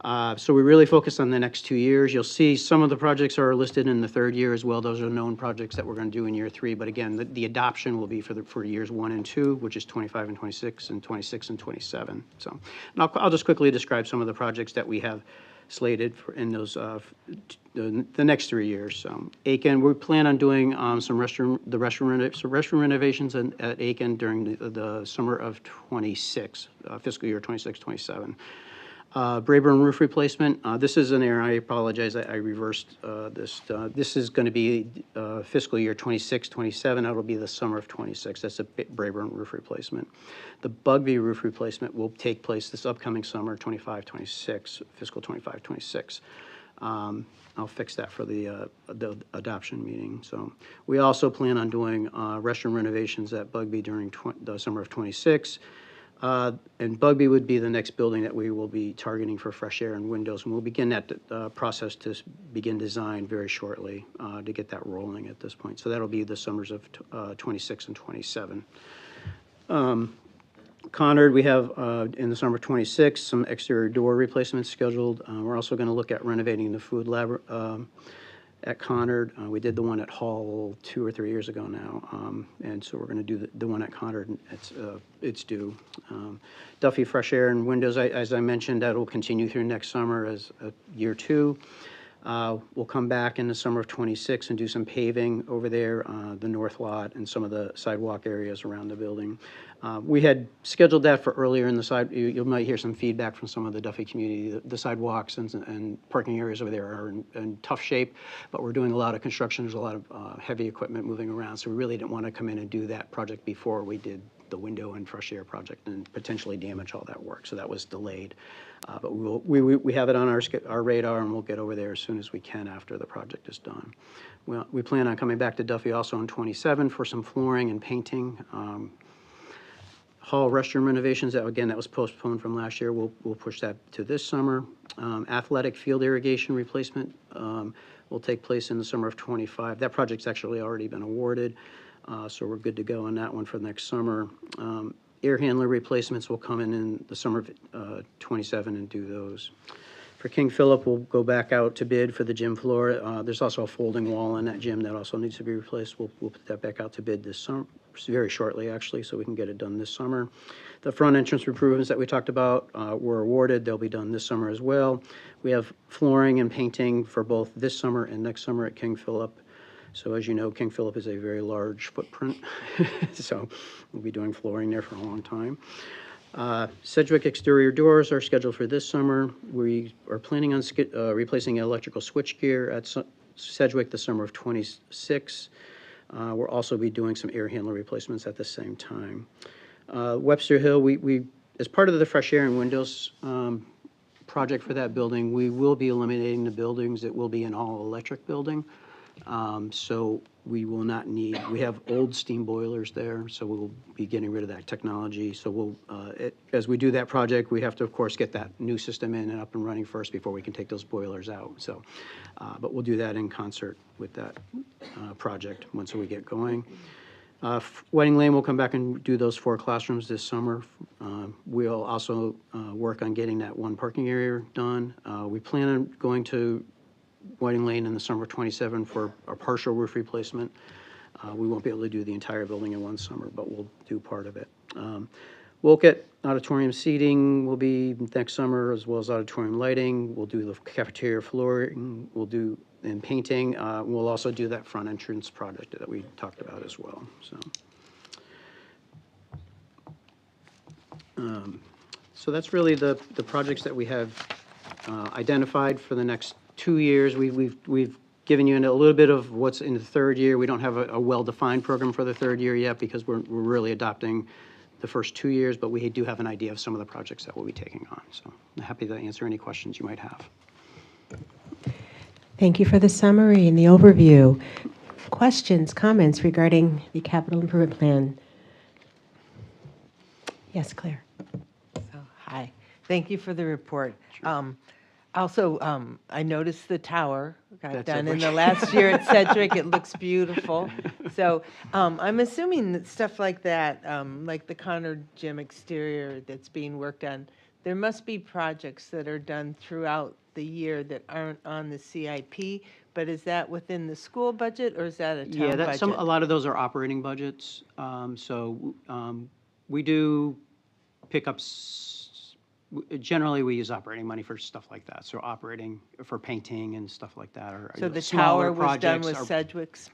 we really focus on the next 2 years. You'll see some of the projects are listed in the 3rd year as well. Those are known projects that we're going to do in year 3. But again, the adoption will be for years 1 and 2, which is 25 and 26, and 26 and 27. So, and I'll just quickly describe some of the projects that we have slated in those the next 3 years. So Aiken, we plan on doing some restroom renovations at Aiken during the summer of 26, fiscal year 26-27. Brayburn roof replacement. This is an error. I apologize. I reversed this. This is going to be fiscal year 26-27. That'll be the summer of 26. That's a Brayburn roof replacement. The Bugby roof replacement will take place this upcoming summer, 25-26, fiscal 25-26. I'll fix that for the adoption meeting. So we also plan on doing restroom renovations at Bugby during the summer of 26. And Bugby would be the next building that we will be targeting for fresh air and windows. And we'll begin that process to begin design very shortly to get that rolling at this point. So that'll be the summers of 26 and 27. Conard, we have in the summer of 26 some exterior door replacements scheduled. We're also going to look at renovating the food lab at Conard. We did the one at Hall 2 or 3 years ago now, and so we're going to do the one at Conard. It's due. Duffy Fresh Air and Windows, as I mentioned, that will continue through next summer as year 2. We'll come back in the summer of 26 and do some paving over there, the north lot and some of the sidewalk areas around the building. We had scheduled that for earlier in the side. You might hear some feedback from some of the Duffy community. The sidewalks and parking areas over there are in tough shape, but we're doing a lot of construction. There's a lot of heavy equipment moving around, so we really didn't want to come in and do that project before we did the window and fresh air project and potentially damage all that work. So that was delayed. But we have it on our radar, and we'll get over there as soon as we can after the project is done. We plan on coming back to Duffy also in 27 for some flooring and painting. Hall restroom renovations, again, that was postponed from last year. We'll push that to this summer. Athletic field irrigation replacement will take place in the summer of 25. That project's actually already been awarded, so we're good to go on that one for next summer. air handler replacements will come in the summer of '27 and do those. For King Philip, we'll go back out to bid for the gym floor. There's also a folding wall in that gym that also needs to be replaced. We'll put that back out to bid this summer, very shortly, actually, so we can get it done this summer. The front entrance improvements that we talked about were awarded. They'll be done this summer as well. We have flooring and painting for both this summer and next summer at King Philip. So as you know, King Philip is a very large footprint, so we'll be doing flooring there for a long time. Sedgwick exterior doors are scheduled for this summer. We are planning on replacing electrical switchgear at Sedgwick the summer of '26. We'll also be doing some air handler replacements at the same time. Webster Hill, we as part of the fresh air and windows project for that building, we will be eliminating the buildings. It will be an all-electric building. So we will not need, we have old steam boilers there, so we'll be getting rid of that technology. So we'll, as we do that project, we have to, of course, get that new system in and up and running first before we can take those boilers out. So, but we'll do that in concert with that project once we get going. Wedding Lane will come back and do those 4 classrooms this summer. We'll also work on getting that 1 parking area done. We plan on going to Whiting Lane in the summer of '27 for a partial roof replacement. We won't be able to do the entire building in one summer, but we'll do part of it. Wolcott auditorium seating will be next summer, as well as auditorium lighting. We'll do the cafeteria flooring. We'll do and painting. We'll also do that front entrance project that we talked about as well. So that's really the projects that we have identified for the next 2 years. We've given you a little bit of what's in the third year. We don't have a well-defined program for the third year yet because we're really adopting the first 2 years, but we do have an idea of some of the projects that we'll be taking on. So I'm happy to answer any questions you might have. Thank you for the summary and the overview. Questions, comments regarding the capital improvement plan? Yes, Claire. Hi. Thank you for the report. Also, I noticed the tower got done in the last year at Sedgwick. It looks beautiful. So I'm assuming that stuff like that, like the Connor Gym exterior that's being worked on, there must be projects that are done throughout the year that aren't on the CIP, but is that within the school budget or is that a town budget? Yeah, a lot of those are operating budgets. We do pick up, generally we use operating money for stuff like that. So operating for painting and stuff like that. So the tower was done with Sedgwick's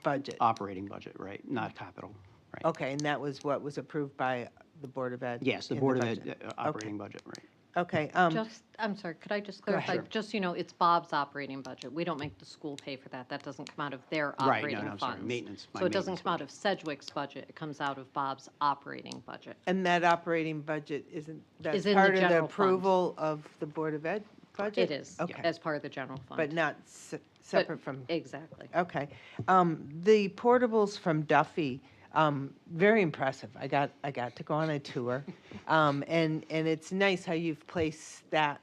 budget? Operating budget, right, not capital. Right. Okay, and that was what was approved by the Board of Ed? Yes, the Board of Ed operating budget, right. Okay. I'm sorry, could I just clarify? Sure. Just so you know, it's Bob's operating budget. We don't make the school pay for that. That doesn't come out of their operating funds. Sorry, maintenance. So it doesn't come out of Sedgwick's budget. It comes out of Bob's operating budget. And that operating budget Is that's in part the of the general approval of the Board of Ed budget? It is, Okay. as part of the general fund. But not separate from? Exactly. Okay. The portables from Duffy, very impressive. I got to go on a tour. And it's nice how you've placed that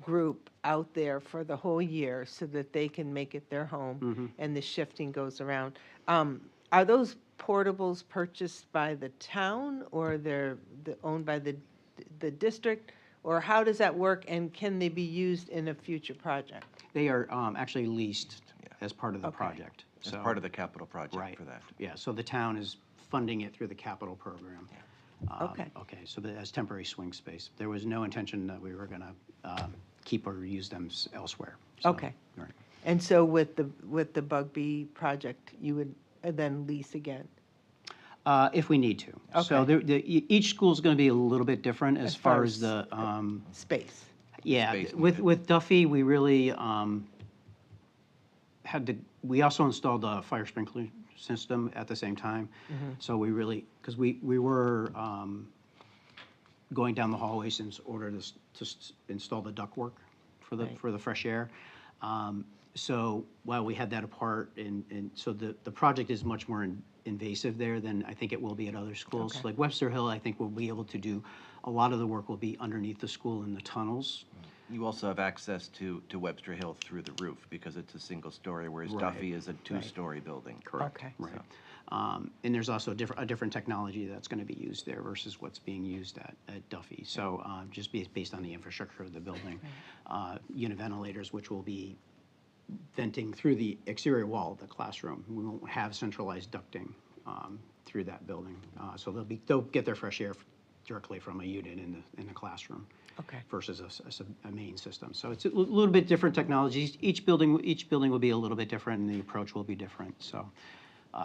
group out there for the whole year so that they can make it their home and the shifting goes around. Are those portables purchased by the town or they're owned by the district? Or how does that work and can they be used in a future project? They are actually leased as part of the project. As part of the capital project for that. Yeah, so the town is funding it through the capital program. Okay, so as temporary swing space. There was no intention that we were going to keep or use them elsewhere. So, Okay. Right. And so with the Bugby project, you would then lease again? If we need to. So each school is going to be a little bit different as far as the space. Yeah, with Duffy, we really we also installed a fire sprinkler system at the same time. So we really, because we were going down the hallways in order to install the ductwork for the fresh air. So while we had that apart, and so the project is much more invasive there than I think it will be at other schools. Like Webster Hill, I think we'll be able to do, a lot of the work will be underneath the school in the tunnels. You also have access to Webster Hill through the roof because it's a single story, whereas Right. Duffy is a two-story building. Correct. Okay. Right. And there's also a different technology that's going to be used there versus what's being used at Duffy. So just based on the infrastructure of the building, unit ventilators, which will be venting through the exterior wall of the classroom. We won't have centralized ducting through that building. So they'll get their fresh air directly from a unit in the classroom. Okay. Versus a main system. So it's a little bit different technologies. Each building will be a little bit different, and the approach will be different. So,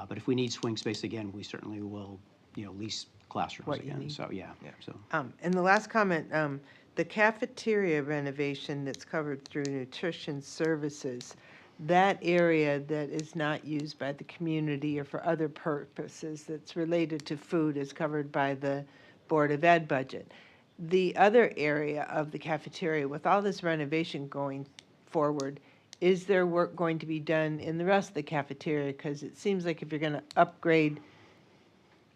but if we need swing space again, we certainly will, lease classrooms What you again. need. So yeah. So And the last comment, the cafeteria renovation that's covered through nutrition services, that area that is not used by the community or for other purposes that's related to food is covered by the Board of Ed budget. The other area of the cafeteria, with all this renovation going forward, is there work going to be done in the rest of the cafeteria? Because it seems like if you're going to upgrade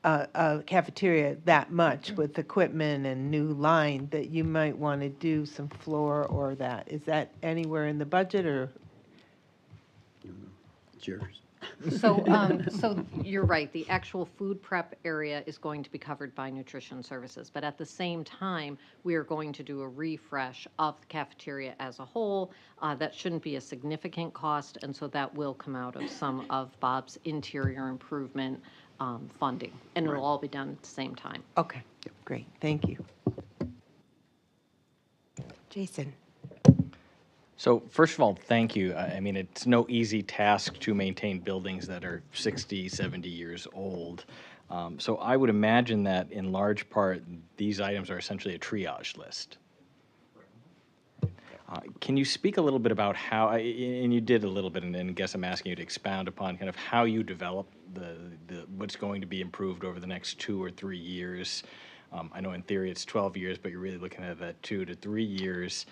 a cafeteria that much with equipment and new line, that you might want to do some floor or that. Is that anywhere in the budget, or? it's yours. So, so you're right, the actual food prep area is going to be covered by nutrition services, but at the same time, we are going to do a refresh of the cafeteria as a whole. That shouldn't be a significant cost, and so that will come out of some of Bob's interior improvement funding, and it'll all be done at the same time. Okay, great, thank you. Jason. So first of all, thank you. I mean, it's no easy task to maintain buildings that are 60, 70 years old. So I would imagine that in large part, these items are essentially a triage list. Can you speak a little bit about how, and you did a little bit, and I guess I'm asking you to expound upon kind of how you develop what's going to be improved over the next 2 or 3 years. I know in theory it's 12 years, but you're really looking at that 2 to 3 years.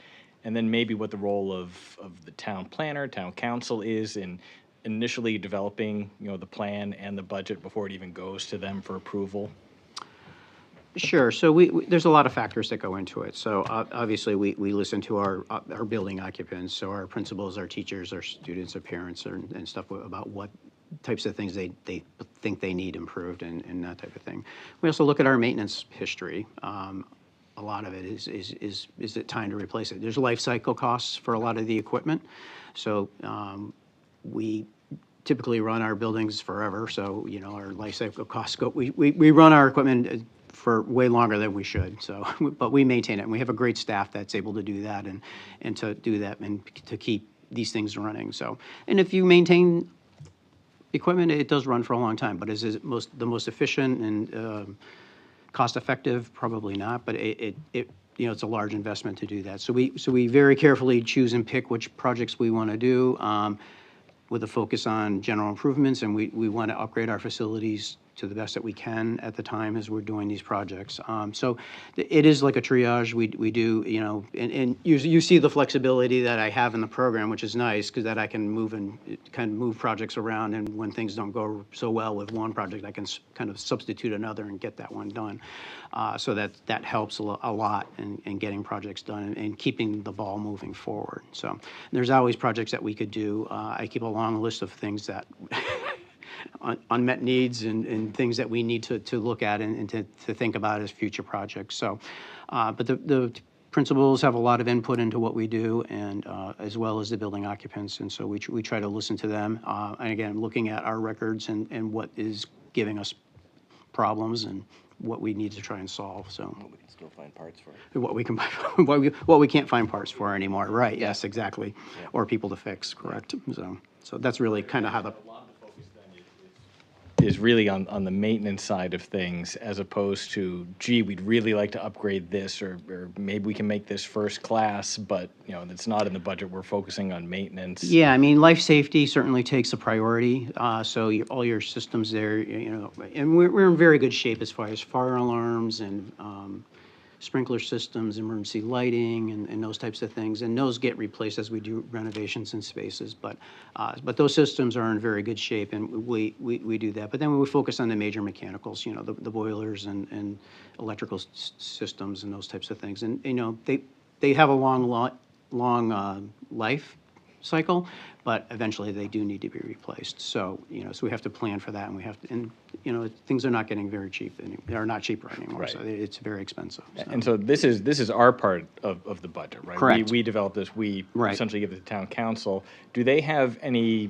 And then maybe what the role of the town planner, town council is in initially developing, the plan and the budget before it even goes to them for approval. Sure. So there's a lot of factors that go into it. So obviously we listen to our building occupants, so our principals, our teachers, our students, our parents, and stuff about what types of things they think they need improved and that type of thing. We also look at our maintenance history. A lot of it is it time to replace it? There's life cycle costs for a lot of the equipment. So we typically run our buildings forever. So, our life cycle costs go, we run our equipment for way longer than we should. So, but we maintain it, and we have a great staff that's able to do that and to do that and to keep these things running. So, and if you maintain equipment, it does run for a long time, but is it the most efficient and cost effective? Probably not, but it's a large investment to do that. So we very carefully choose and pick which projects we want to do with a focus on general improvements, and we want to upgrade our facilities to the best that we can at the time as we're doing these projects. So it is like a triage. We do, and you see the flexibility that I have in the program, which is nice because that I can move projects around, and when things don't go so well with one project, I can kind of substitute another and get that one done. So that helps a lot in getting projects done and keeping the ball moving forward. So there's always projects that we could do. I keep a long list of things that unmet needs and things that we need to look at and to think about as future projects. So, but the principals have a lot of input into what we do, and as well as the building occupants, and so we try to listen to them. And again, looking at our records and what is giving us problems and what we need to try and solve. So what we can still find parts for. What we can what we can't find parts for anymore. Right? Yes, exactly. Yeah. Or people to fix. Correct. So that's really kind of how the is really on the maintenance side of things, as opposed to, gee, we'd really like to upgrade this, or maybe we can make this first class, but it's not in the budget. We're focusing on maintenance. Yeah, I mean, life safety certainly takes a priority. So all your systems there, and we're in very good shape as far as fire alarms and sprinkler systems, emergency lighting, and those types of things, and those get replaced as we do renovations in spaces. But those systems are in very good shape, and we do that. But then we focus on the major mechanicals, the boilers and electrical systems and those types of things. And they they have a long life cycle, but eventually they do need to be replaced. So, so we have to plan for that, and we have to, and, things are not getting very cheap, they're not cheaper anymore, Right. so it's very expensive. So. And so this is our part of the budget, right? Correct. We develop this, we essentially give it to town council. Do they have any,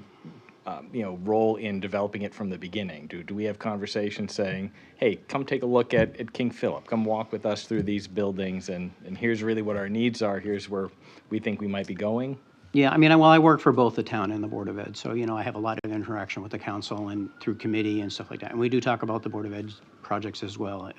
role in developing it from the beginning? Do we have conversations saying, hey, come take a look at King Philip, come walk with us through these buildings, and here's really what our needs are, here's where we think we might be going? Yeah, I mean, I work for both the town and the Board of Ed, so, I have a lot of interaction with the council and through committee and stuff like that. And we do talk about the Board of Ed projects as well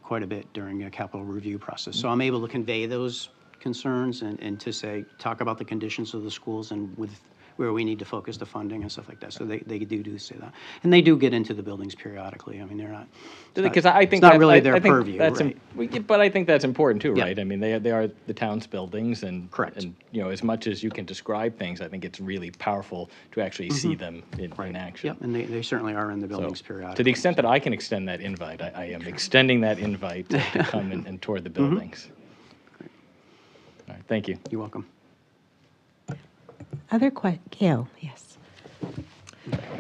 quite a bit during a capital review process. So I'm able to convey those concerns and to say, talk about the conditions of the schools and with where we need to focus the funding and stuff like that. So they do say that. And they do get into the buildings periodically. I mean, they're not, Because I think it's not that- really I their think purview, that's right? But I think that's important too, Yeah. right? I mean, they are the town's buildings, and correct. And as much as you can describe things, I think it's really powerful to actually see them in action. Yep, and they certainly are in the buildings periodically. To the extent that I can extend that invite, I am extending that invite to come and tour the buildings. All right, thank you. You're welcome. Other Gayle, yes.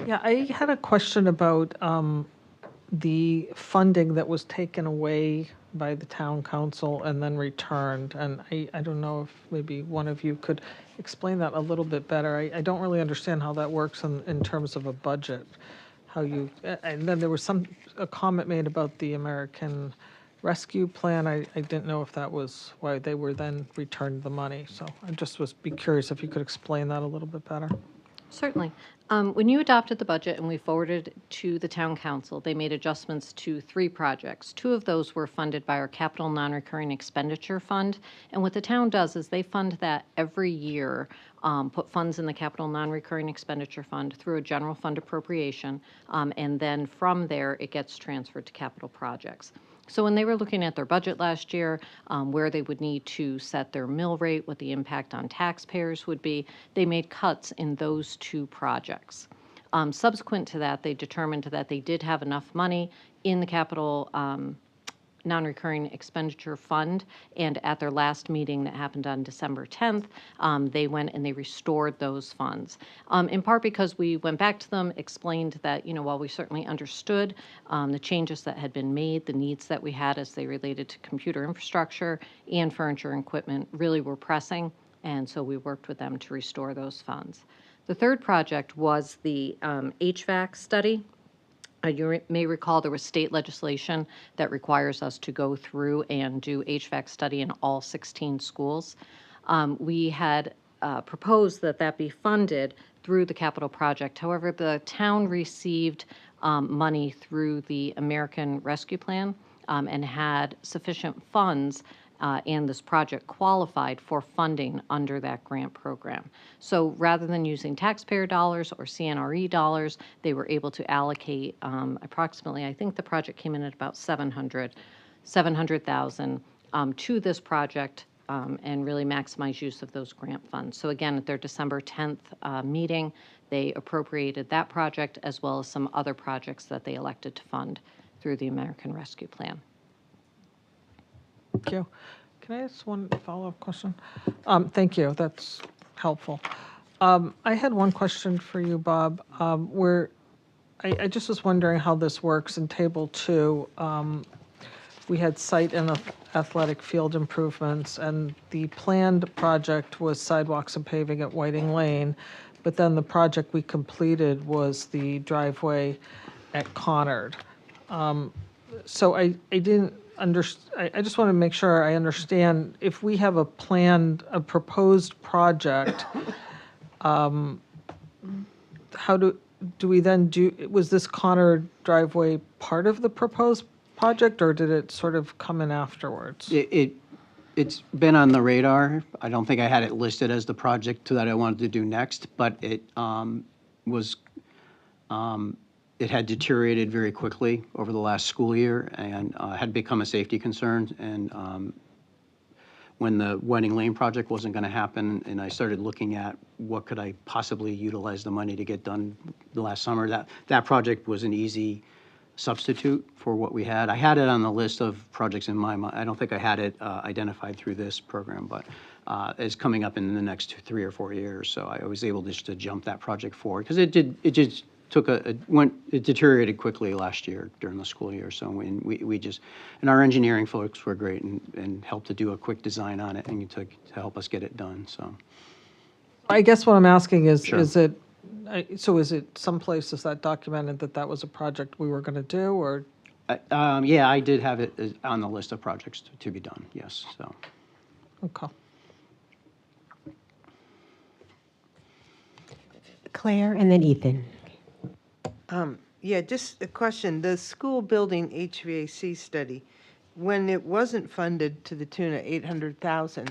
Yeah, I had a question about the funding that was taken away by the town council and then returned. And I don't know if maybe one of you could explain that a little bit better. I don't really understand how that works in terms of a budget. And then there was a comment made about the American Rescue Plan. I didn't know if that was why they were then returned the money. So I just be curious if you could explain that a little bit better. Certainly. When you adopted the budget and we forwarded it to the town council, they made adjustments to 3 projects. 2 of those were funded by our capital non-recurring expenditure fund. And what the town does is they fund that every year, put funds in the capital non-recurring expenditure fund through a general fund appropriation. And then from there, it gets transferred to capital projects. So when they were looking at their budget last year, where they would need to set their mill rate, what the impact on taxpayers would be, they made cuts in those 2 projects. Subsequent to that, they determined that they did have enough money in the capital non-recurring expenditure fund, and at their last meeting that happened on December 10th, they went and they restored those funds. In part because we went back to them, explained that, while we certainly understood the changes that had been made, the needs that we had as they related to computer infrastructure and furniture and equipment really were pressing, and so we worked with them to restore those funds. The third project was the HVAC study. You may recall there was state legislation that requires us to go through and do HVAC study in all 16 schools. We had proposed that be funded through the capital project. However, the town received money through the American Rescue Plan and had sufficient funds, and this project qualified for funding under that grant program. So rather than using taxpayer dollars or CNRE dollars, they were able to allocate approximately, I think the project came in at about $700,000 to this project and really maximize use of those grant funds. So again, at their December 10th meeting, they appropriated that project as well as some other projects that they elected to fund through the American Rescue Plan. Thank you. Can I ask one follow-up question? Thank you. That's helpful. I had one question for you, Bob. I just was wondering how this works in Table 2. We had site and athletic field improvements, and the planned project was sidewalks and paving at Whiting Lane, but then the project we completed was the driveway at Conard. So I didn't understand. I just want to make sure I understand. If we have a proposed project, how do we then was this Conard driveway part of the proposed project, or did it sort of come in afterwards? It's been on the radar. I don't think I had it listed as the project that I wanted to do next, but it it had deteriorated very quickly over the last school year and had become a safety concern. And when the Whiting Lane project wasn't going to happen, and I started looking at what could I possibly utilize the money to get done the last summer, that project was an easy substitute for what we had. I had it on the list of projects in my mind. I don't think I had it identified through this program, but it's coming up in the next 3 or 4 years. So I was able just to jump that project forward because it just took it deteriorated quickly last year during the school year. So we just, and our engineering folks were great and helped to do a quick design on it and to help us get it done. So I guess what I'm asking is, Sure. is it someplace is that documented that was a project we were going to do, or? yeah, I did have it on the list of projects to be done, yes, so. Okay. Claire and then Ethan. Yeah, just a question. The school building HVAC study, when it wasn't funded to the tune of $800,000,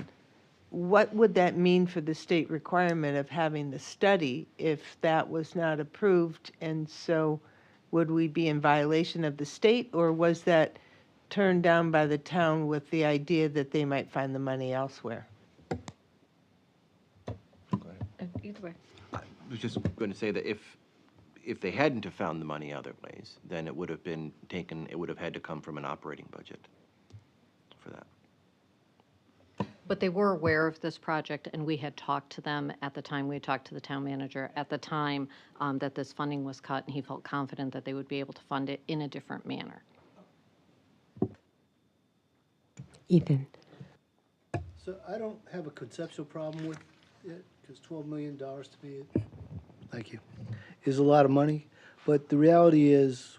what would that mean for the state requirement of having the study if that was not approved? And so would we be in violation of the state, or was that turned down by the town with the idea that they might find the money elsewhere? Either way. I was just going to say that if they hadn't have found the money other ways, then it would have been taken, it would have had to come from an operating budget for that. But they were aware of this project, and we had talked to them at the time. We had talked to the town manager at the time that this funding was cut, and he felt confident that they would be able to fund it in a different manner. Ethan. So I don't have a conceptual problem with it, because $12 million to me, thank you, is a lot of money. But the reality is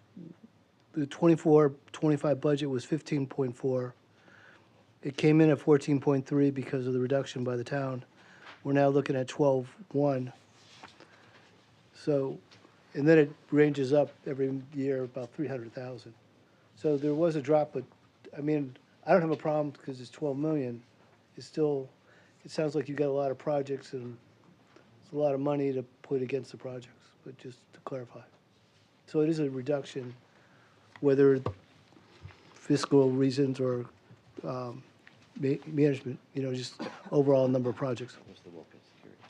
the 24-25 budget was 15.4. It came in at 14.3 because of the reduction by the town. We're now looking at 12.1. So, and then it ranges up every year about 300,000. So there was a drop, but I mean, I don't have a problem because it's 12 million. It's still, it sounds like you've got a lot of projects and it's a lot of money to put against the projects, but just to clarify. So it is a reduction, whether fiscal reasons or management, just overall number of projects.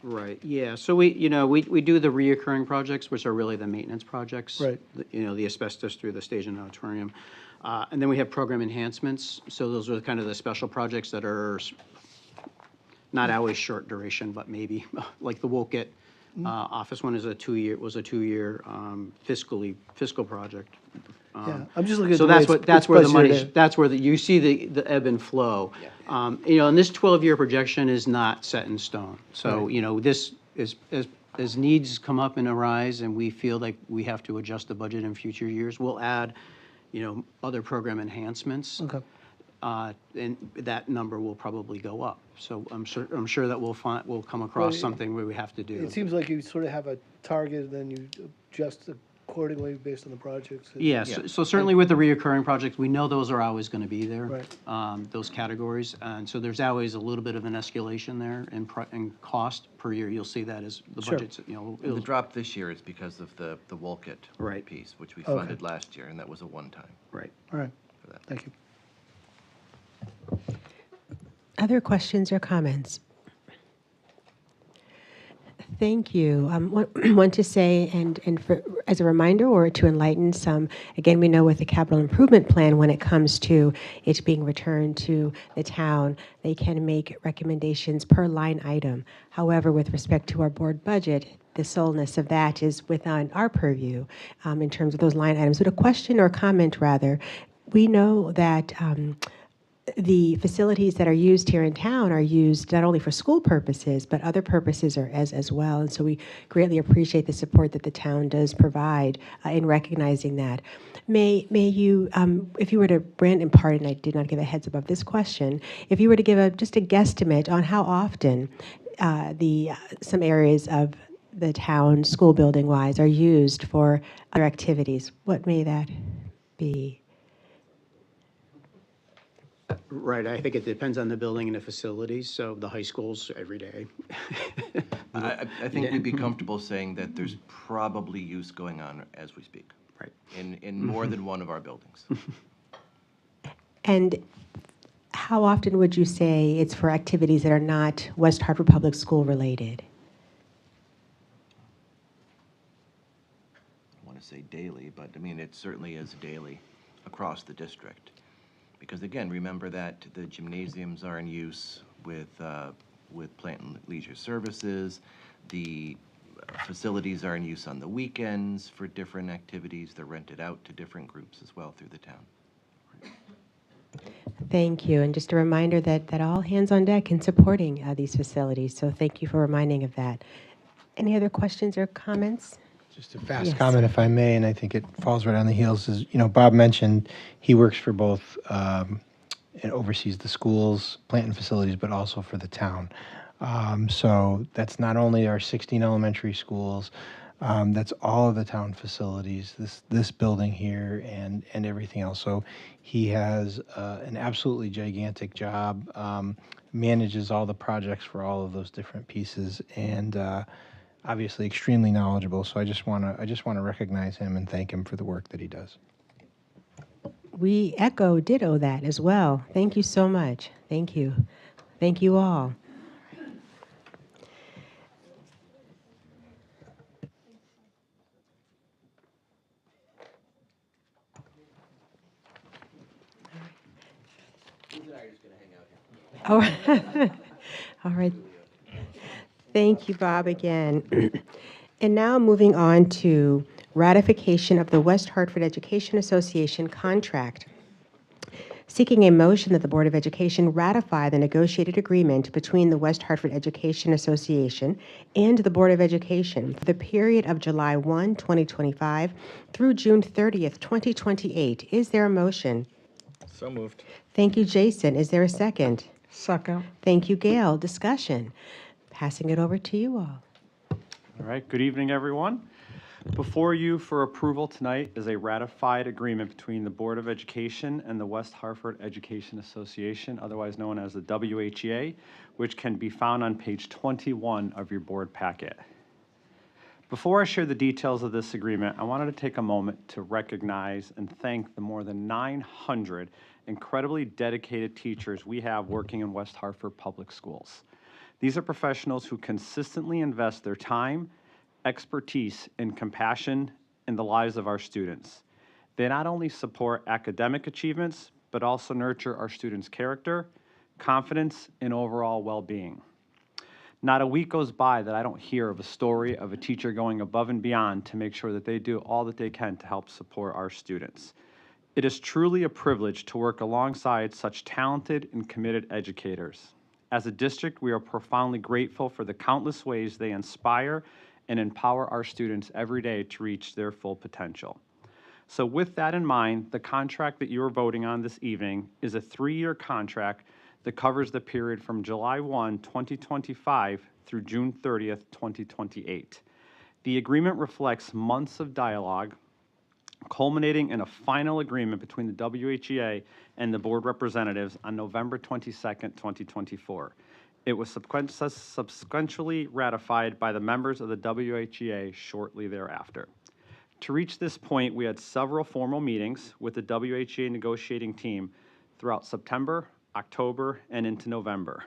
Right, yeah, so we do the reoccurring projects, which are really the maintenance projects. Right. The asbestos through the stage and auditorium. And then we have program enhancements, so those are kind of the special projects that are not always short duration, but maybe, like the Woket office one is a two-year fiscal project. Yeah, I'm just looking at So the way that's where the money, budgeted. that's where you see the ebb and flow. And this 12-year projection is not set in stone. So, Right. This is, as needs come up and arise and we feel like we have to adjust the budget in future years, we'll add, other program enhancements. Okay. And that number will probably go up. So I'm sure that we'll come across Well, something where we have to do. It seems like you sort of have a target, then you adjust accordingly based on the projects. Yes, so certainly with the reoccurring projects, we know those are always going to be there. Right. Those categories, and so there's always a little bit of an escalation there in cost per year. You'll see that as the Sure. budgets, And the drop this year is because of the Woket piece, which we Okay. funded last year, and that was a one-time. Right. All right, For that. thank you. Other questions or comments? Thank you. Want to say, and for, as a reminder or to enlighten some, again, we know with the capital improvement plan, when it comes to it being returned to the town, they can make recommendations per line item. However, with respect to our board budget, the soleness of that is within our purview in terms of those line items. But a question or comment, rather, we know that the facilities that are used here in town are used not only for school purposes, but other purposes are as well. And so we greatly appreciate the support that the town does provide in recognizing that. May you, if you were to, Brandon, pardon, I did not give a heads up of this question, if you were to give just a guesstimate on how often some areas of the town, school building wise, are used for other activities, what may that be? Right, I think it depends on the building and the facilities, so the high schools every day. I think we'd be comfortable saying that there's probably use going on as we speak. Right. In more than one of our buildings. And how often would you say it's for activities that are not West Hartford Public School related? I want to say daily. daily, but I mean, it certainly is daily across the district. Because again, remember that the gymnasiums are in use with plant and leisure services. The facilities are in use on the weekends for different activities. They're rented out to different groups as well through the town. Thank you. And just a reminder that all hands on deck in supporting these facilities. So thank you for reminding of that. Any other questions or comments? Just a fast Yes. comment, if I may, and I think it falls right on the heels, is, Bob mentioned he works for both and oversees the schools, plant and facilities, but also for the town. So that's not only our 16 elementary schools, that's all of the town facilities, this building here and everything else. So he has an absolutely gigantic job, manages all the projects for all of those different pieces, and obviously extremely knowledgeable. So I just want to recognize him and thank him for the work that he does. We ditto that as well. Thank you so much. Thank you. Thank you all. All right. All right. Thank you, Bob, again. And now moving on to ratification of the West Hartford Education Association contract. Seeking a motion that the Board of Education ratify the negotiated agreement between the West Hartford Education Association and the Board of Education for the period of July 1, 2025 through June 30th, 2028. Is there a motion? So moved. Thank you, Jason. Is there a second? Second. Thank you, Gayle. Discussion. Passing it over to you all. All right, good evening, everyone. Before you for approval tonight is a ratified agreement between the Board of Education and the West Hartford Education Association, otherwise known as the WHEA, which can be found on page 21 of your board packet. Before I share the details of this agreement, I wanted to take a moment to recognize and thank the more than 900 incredibly dedicated teachers we have working in West Hartford Public Schools. These are professionals who consistently invest their time, expertise, and compassion in the lives of our students. They not only support academic achievements, but also nurture our students' character, confidence, and overall well-being. Not a week goes by that I don't hear of a story of a teacher going above and beyond to make sure that they do all that they can to help support our students. It is truly a privilege to work alongside such talented and committed educators. As a district, we are profoundly grateful for the countless ways they inspire and empower our students every day to reach their full potential. So with that in mind, the contract that you are voting on this evening is a 3-year contract that covers the period from July 1, 2025 through June 30th, 2028. The agreement reflects months of dialogue, culminating in a final agreement between the WHEA and the board representatives on November 22nd, 2024. It was subsequently ratified by the members of the WHEA shortly thereafter. To reach this point, we had several formal meetings with the WHEA negotiating team throughout September, October, and into November.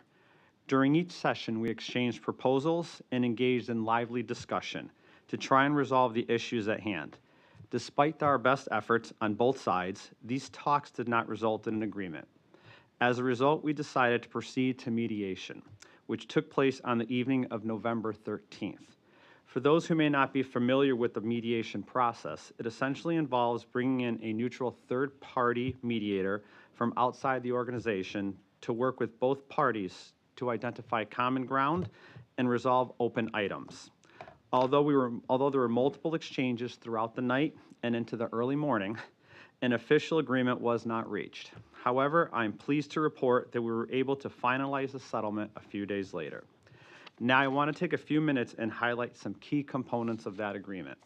During each session, we exchanged proposals and engaged in lively discussion to try and resolve the issues at hand. Despite our best efforts on both sides, these talks did not result in an agreement. As a result, we decided to proceed to mediation, which took place on the evening of November 13th. For those who may not be familiar with the mediation process, it essentially involves bringing in a neutral third-party mediator from outside the organization to work with both parties to identify common ground and resolve open items. Although there were multiple exchanges throughout the night and into the early morning, an official agreement was not reached. However, I'm pleased to report that we were able to finalize the settlement a few days later. Now I want to take a few minutes and highlight some key components of that agreement.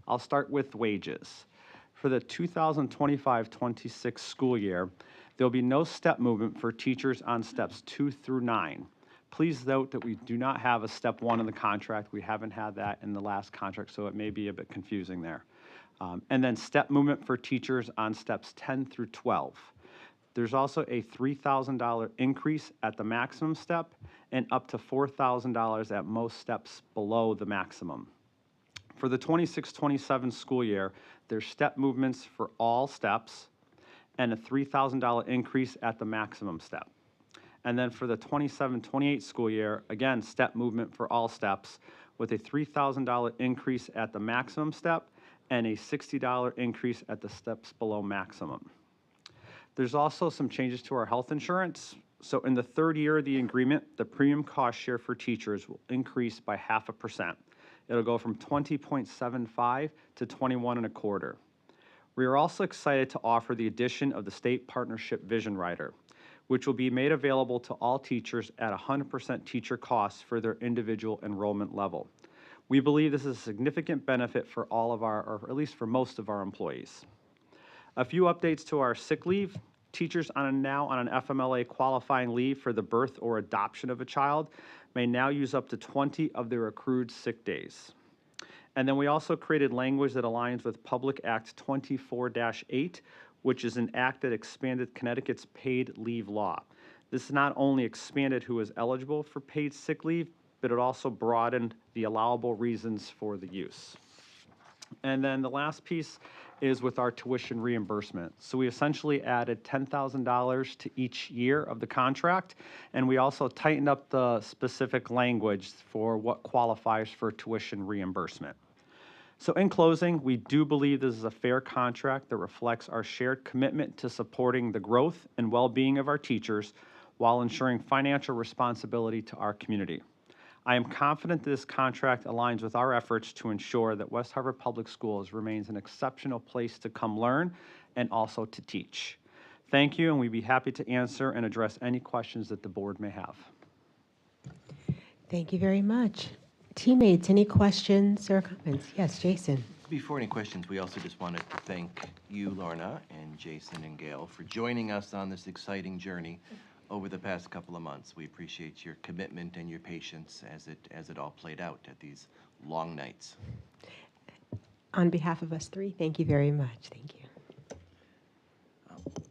I'll start with wages. For the 2025-26 school year, there will be no step movement for teachers on steps 2 through 9. Please note that we do not have a step 1 in the contract. We haven't had that in the last contract, so it may be a bit confusing there. And then step movement for teachers on steps 10 through 12. There's also a $3,000 increase at the maximum step and up to $4,000 at most steps below the maximum. For the 26-27 school year, there's step movements for all steps, and a $3,000 increase at the maximum step. And then for the 27-28 school year, again, step movement for all steps with a $3,000 increase at the maximum step and a $60 increase at the steps below maximum. There's also some changes to our health insurance. So in the third year of the agreement, the premium cost share for teachers will increase by 0.5%. It'll go from 20.75 to 21.25. We are also excited to offer the addition of the state partnership vision rider, which will be made available to all teachers at 100% teacher costs for their individual enrollment level. We believe this is a significant benefit for all of our, or at least for most of our employees. A few updates to our sick leave. Teachers now on an FMLA qualifying leave for the birth or adoption of a child may now use up to 20 of their accrued sick days. And then we also created language that aligns with Public Act 24-8, which is an act that expanded Connecticut's paid leave law. This not only expanded who is eligible for paid sick leave, but it also broadened the allowable reasons for the use. And then the last piece is with our tuition reimbursement. So we essentially added $10,000 to each year of the contract, and we also tightened up the specific language for what qualifies for tuition reimbursement. So in closing, we do believe this is a fair contract that reflects our shared commitment to supporting the growth and well-being of our teachers while ensuring financial responsibility to our community. I am confident that this contract aligns with our efforts to ensure that West Hartford Public Schools remains an exceptional place to come learn and also to teach. Thank you, and we'd be happy to answer and address any questions that the board may have. Thank you very much. Teammates, any questions or comments? Yes, Jason. Before any questions, we also just wanted to thank you, Lorna, and Jason and Gayle for joining us on this exciting journey over the past couple of months. We appreciate your commitment and your patience as it all played out at these long nights. On behalf of us three, thank you very much. Thank you.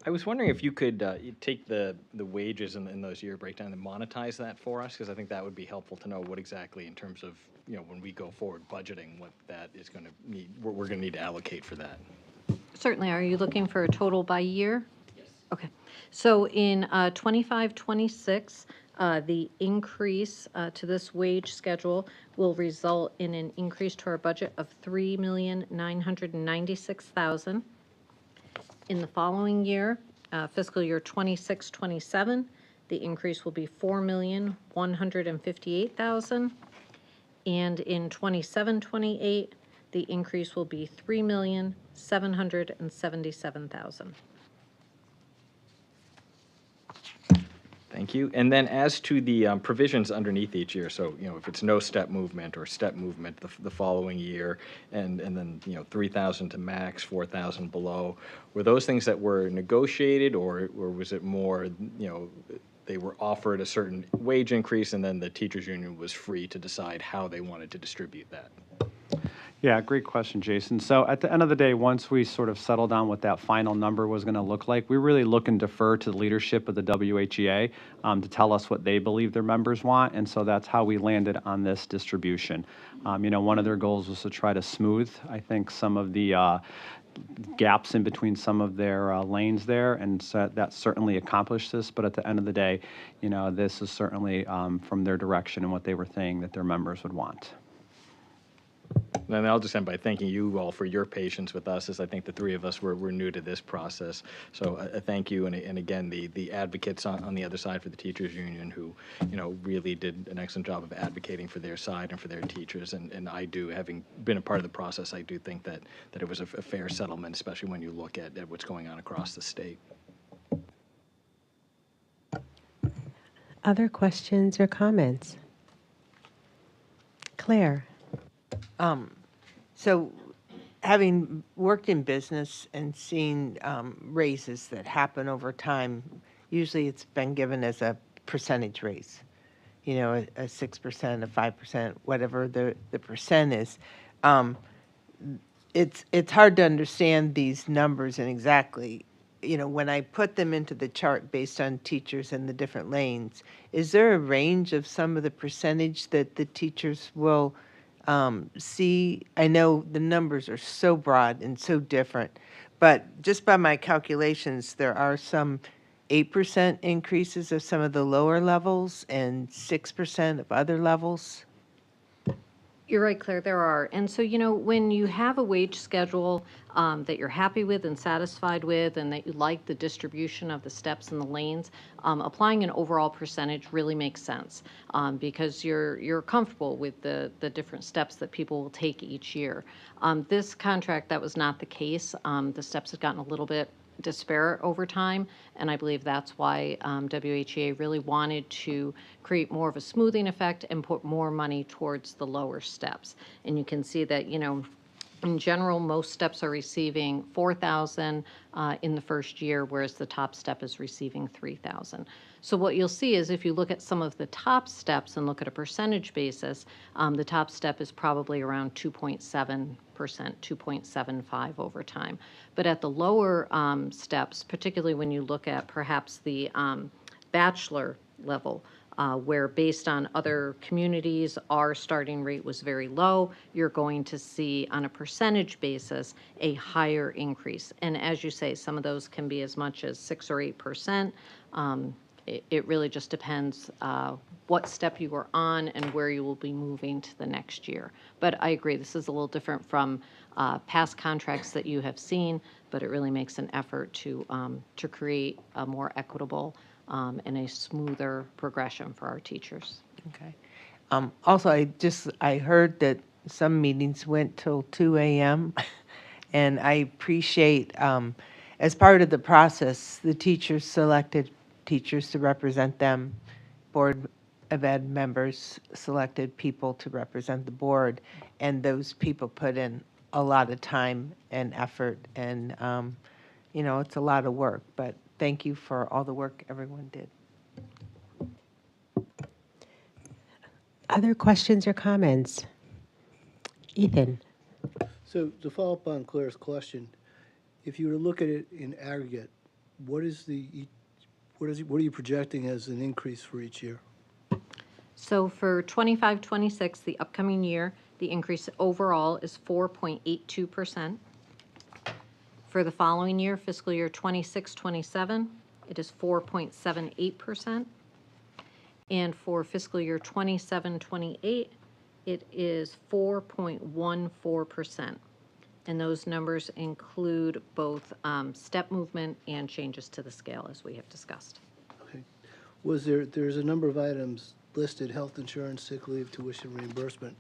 I was wondering if you could take the wages in those year breakdown and monetize that for us, because I think that would be helpful to know what exactly, in terms of, when we go forward budgeting, what that is going to need, what we're going to need to allocate for that. Certainly. Are you looking for a total by year? Yes. Okay. So in 25-26, the increase to this wage schedule will result in an increase to our budget of $3,996,000. In the following year, fiscal year 26-27, the increase will be $4,158,000. And in 27-28, the increase will be $3,777,000. Thank you. And then as to the provisions underneath each year, so, if it's no step movement or step movement the following year, and then, 3,000 to max, 4,000 below, were those things that were negotiated, or was it more, they were offered a certain wage increase and then the teachers union was free to decide how they wanted to distribute that? Yeah, great question, Jason. So at the end of the day, once we sort of settled on what that final number was going to look like, we really look and defer to the leadership of the WHEA to tell us what they believe their members want, and so that's how we landed on this distribution. One of their goals was to try to smooth, I think, some of the gaps in between some of their lanes there, and so that certainly accomplished this, but at the end of the day, this is certainly from their direction and what they were saying that their members would want. And I'll just end by thanking you all for your patience with us, as I think the three of us were new to this process. So thank you, and again, the advocates on the other side for the teachers union who, really did an excellent job of advocating for their side and for their teachers. And I do, having been a part of the process, I do think that it was a fair settlement, especially when you look at what's going on across the state. Other questions or comments? Claire. So having worked in business and seen raises that happen over time, usually it's been given as a percentage raise, a 6%, a 5%, whatever the percent is. It's hard to understand these numbers and exactly, when I put them into the chart based on teachers and the different lanes, is there a range of some of the percentage that the teachers will see, I know the numbers are so broad and so different, but just by my calculations, there are some 8% increases of some of the lower levels and 6% of other levels. You're right, Claire, there are. And so, when you have a wage schedule that you're happy with and satisfied with, and that you like the distribution of the steps and the lanes, applying an overall percentage really makes sense because you're comfortable with the different steps that people will take each year. This contract, that was not the case. The steps have gotten a little bit disparate over time, and I believe that's why WHEA really wanted to create more of a smoothing effect and put more money towards the lower steps. And you can see that, in general, most steps are receiving $4,000 in the first year, whereas the top step is receiving $3,000. So what you'll see is if you look at some of the top steps and look at a percentage basis, the top step is probably around 2.7%, 2.75 over time. But at the lower steps, particularly when you look at perhaps the bachelor level, where based on other communities, our starting rate was very low, you're going to see on a percentage basis a higher increase. And as you say, some of those can be as much as 6 or 8%. It really just depends what step you are on and where you will be moving to the next year. But I agree, this is a little different from past contracts that you have seen, but it really makes an effort to create a more equitable and a smoother progression for our teachers. Okay. Also, I heard that some meetings went till 2 a.m. and I appreciate, as part of the process, the teachers selected teachers to represent them. Board of Ed members selected people to represent the board, and those people put in a lot of time and effort, and it's a lot of work, but thank you for all the work everyone did. Other questions or comments? Ethan. So to follow up on Claire's question, if you were to look at it in aggregate, what are you projecting as an increase for each year? So for 25-26, the upcoming year, the increase overall is 4.82%. For the following year, fiscal year 26-27, it is 4.78%. And for fiscal year 27-28, it is 4.14%. And those numbers include both step movement and changes to the scale, as we have discussed. Okay. There's a number of items listed: health insurance, sick leave, tuition reimbursement.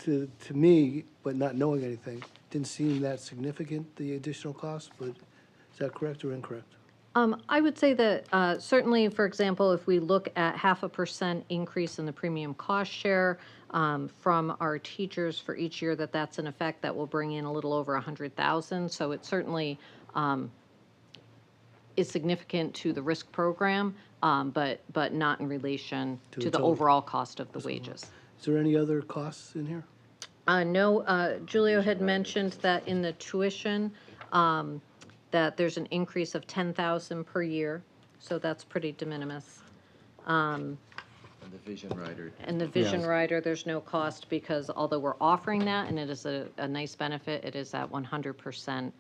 To me, but not knowing anything, didn't seem that significant, the additional cost, but is that correct or incorrect? I would say that certainly, for example, if we look at 0.5% increase in the premium cost share from our teachers for each year that's in effect, that will bring in a little over $100,000. So it certainly is significant to the risk program, but not in relation to the overall cost of the wages. Is there any other costs in here? No, Julio had mentioned that in the tuition, that there's an increase of $10,000 per year, so that's pretty de minimis. And the Vision Rider. And the Vision Rider, there's no cost because although we're offering that and it is a nice benefit, it is at 100%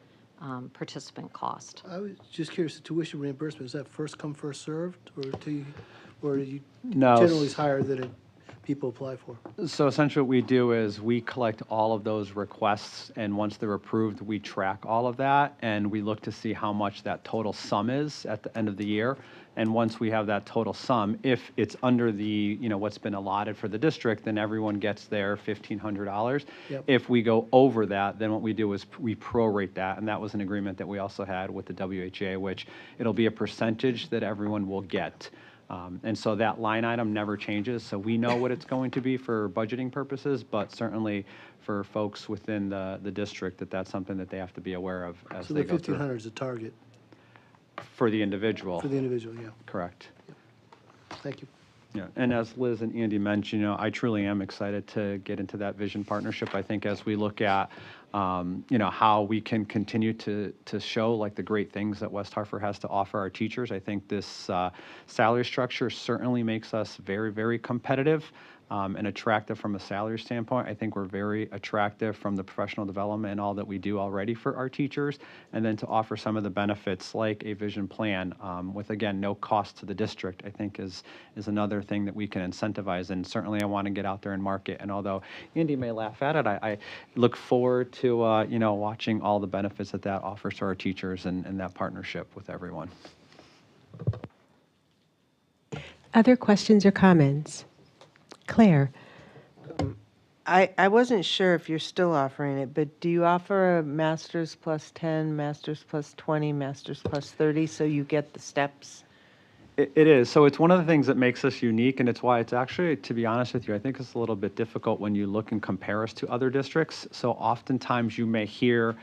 participant cost. I was just curious, the tuition reimbursement, is that first come, first served, or do you No. generally is higher than people apply for? So essentially what we do is we collect all of those requests, and once they're approved, we track all of that, and we look to see how much that total sum is at the end of the year. And once we have that total sum, if it's under the, what's been allotted for the district, then everyone gets their $1,500. Yep. If we go over that, then what we do is we prorate that, and that was an agreement that we also had with the WHA, which it'll be a percentage that everyone will get. And so that line item never changes, so we know what it's going to be for budgeting purposes, but certainly for folks within the district, that's something that they have to be aware of as they go through. So the 1,500 is a target? For the individual. For the individual, yeah. Correct. Thank you. Yeah, and as Liz and Andy mentioned, I truly am excited to get into that vision partnership. I think as we look at, how we can continue to show like the great things that West Hartford has to offer our teachers, I think this salary structure certainly makes us very, very competitive. and attractive from a salary standpoint. I think we're very attractive from the professional development and all that we do already for our teachers. And then to offer some of the benefits like a vision plan with, again, no cost to the district, I think is another thing that we can incentivize. And certainly I want to get out there and market. And although Andy may laugh at it, I look forward to, watching all the benefits that offers to our teachers and that partnership with everyone. Other questions or comments? Claire? I wasn't sure if you're still offering it, but do you offer a master's plus 10, master's plus 20, master's plus 30, so you get the steps? It is. So it's one of the things that makes us unique, and it's why it's actually, to be honest with you, I think it's a little bit difficult when you look and compare us to other districts. So oftentimes you may hear,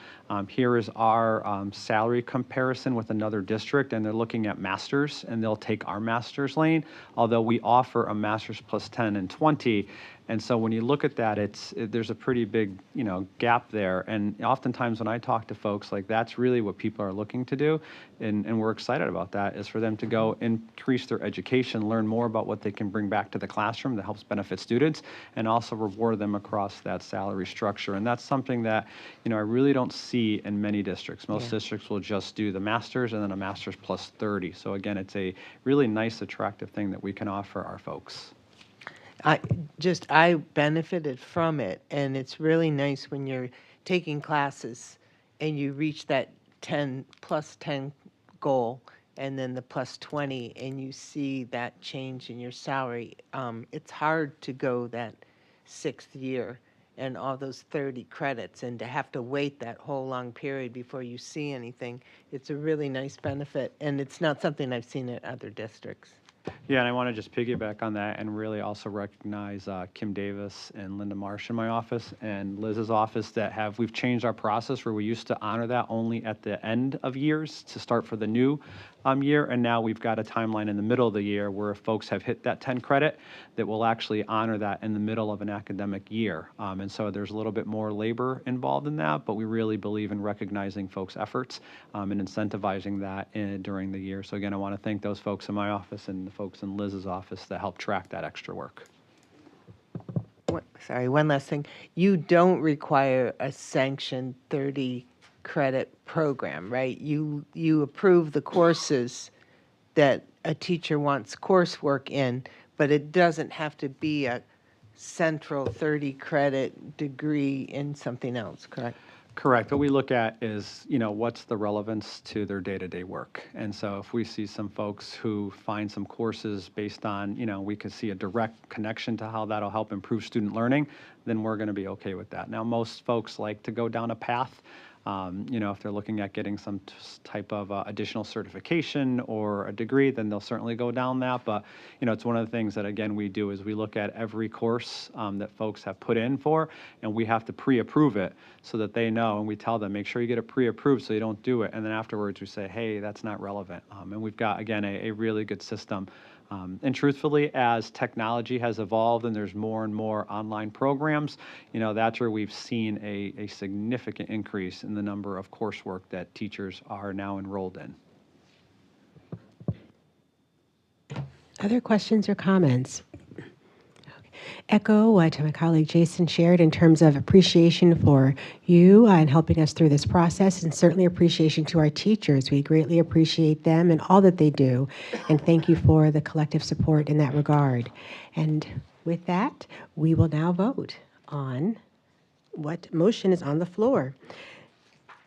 here is our salary comparison with another district, and they're looking at masters, and they'll take our master's lane, although we offer a master's plus 10 and 20. And so when you look at that, there's a pretty big, gap there. And oftentimes when I talk to folks, like that's really what people are looking to do. And we're excited about that, is for them to go increase their education, learn more about what they can bring back to the classroom that helps benefit students, and also reward them across that salary structure. And that's something that, I really don't see in many districts. Most districts will just do the master's and then a master's plus 30. So again, it's a really nice, attractive thing that we can offer our folks. I benefited from it, and it's really nice when you're taking classes and you reach that 10 plus 10 goal and then the plus 20, and you see that change in your salary. It's hard to go that 6th year and all those 30 credits, and to have to wait that whole long period before you see anything. It's a really nice benefit, and it's not something I've seen at other districts. Yeah, and I want to just piggyback on that and really also recognize Kim Davis and Linda Marsh in my office and Liz's office we've changed our process where we used to honor that only at the end of years to start for the new year, and now we've got a timeline in the middle of the year where if folks have hit that 10 credit, that we'll actually honor that in the middle of an academic year. And so there's a little bit more labor involved in that, but we really believe in recognizing folks' efforts and incentivizing that during the year. So again, I want to thank those folks in my office and the folks in Liz's office that help track that extra work. One last thing. You don't require a sanctioned 30 credit program, right? You approve the courses that a teacher wants coursework in, but it doesn't have to be a central 30 credit degree in something else, correct? Correct. What we look at is, what's the relevance to their day-to-day work. And so if we see some folks who find some courses based on, we could see a direct connection to how that'll help improve student learning, then we're going to be okay with that. Now, most folks like to go down a path. If they're looking at getting some type of additional certification or a degree, then they'll certainly go down that. But, it's one of the things that, again, we do is we look at every course that folks have put in for, and we have to pre-approve it so that they know, and we tell them, make sure you get it pre-approved so you don't do it. And then afterwards we say, hey, that's not relevant. And we've got, again, a really good system. And truthfully, as technology has evolved and there's more and more online programs, that's where we've seen a significant increase in the number of coursework that teachers are now enrolled in. Other questions or comments? Echo what my colleague Jason shared in terms of appreciation for you and helping us through this process, and certainly appreciation to our teachers. We greatly appreciate them and all that they do, and thank you for the collective support in that regard. And with that, we will now vote on what motion is on the floor.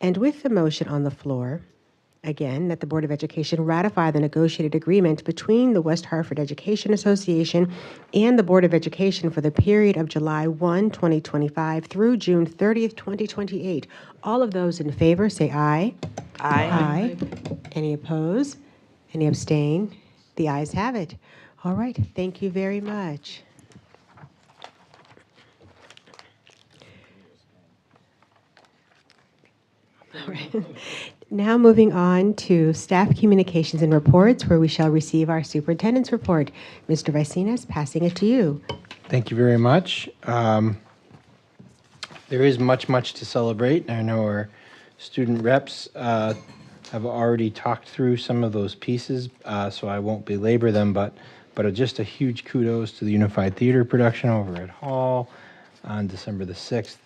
And with the motion on the floor, again, that the Board of Education ratify the negotiated agreement between the West Hartford Education Association and the Board of Education for the period of July 1, 2025 through June 30th, 2028. All of those in favor say aye. Aye. Any opposed? Any abstain? The ayes have it. All right. Thank you very much. All right. Now moving on to staff communications and reports, where we shall receive our superintendent's report. Mr. Vicinas, passing it to you. Thank you very much. There is much to celebrate. I know our student reps have already talked through some of those pieces, so I won't belabor them, but but just a huge kudos to the Unified Theater production over at Hall on December the 6th.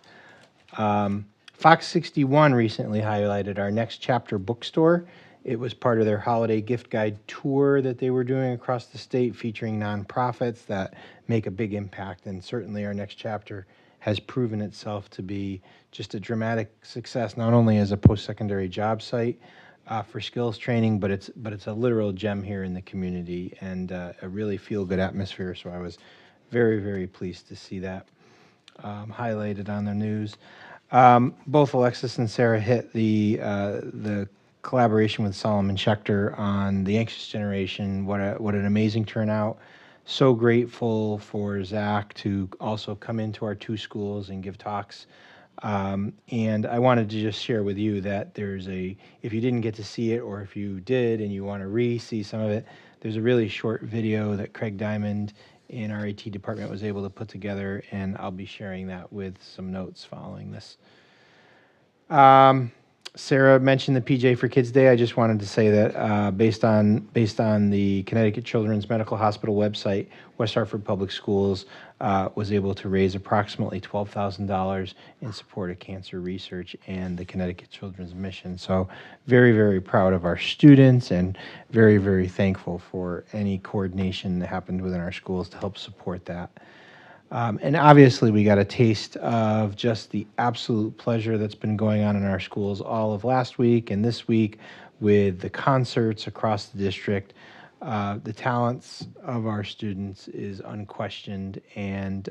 Fox 61 recently highlighted our Next Chapter bookstore. It was part of their holiday gift guide tour that they were doing across the state, featuring nonprofits that make a big impact. And certainly our Next Chapter has proven itself to be just a dramatic success, not only as a post-secondary job site for skills training, but it's a literal gem here in the community and a really feel-good atmosphere. So I was very, very pleased to see that highlighted on the news. Both Alexis and Sarah hit the collaboration with Solomon Schechter on The Anxious Generation. What an amazing turnout. So grateful for Zach to also come into our 2 schools and give talks. And I wanted to just share with you that if you didn't get to see it, or if you did and you want to re-see some of it, there's a really short video that Craig Diamond in our AT department was able to put together, and I'll be sharing that with some notes following this. Sarah mentioned the PJ for Kids Day. I just wanted to say that based on the Connecticut Children's Medical Hospital website, West Hartford Public Schools was able to raise approximately $12,000 in support of cancer research and the Connecticut Children's Mission. So very, very proud of our students and very, very thankful for any coordination that happened within our schools to help support that. And obviously, we got a taste of just the absolute pleasure that's been going on in our schools all of last week and this week with the concerts across the district. The talents of our students is unquestioned, and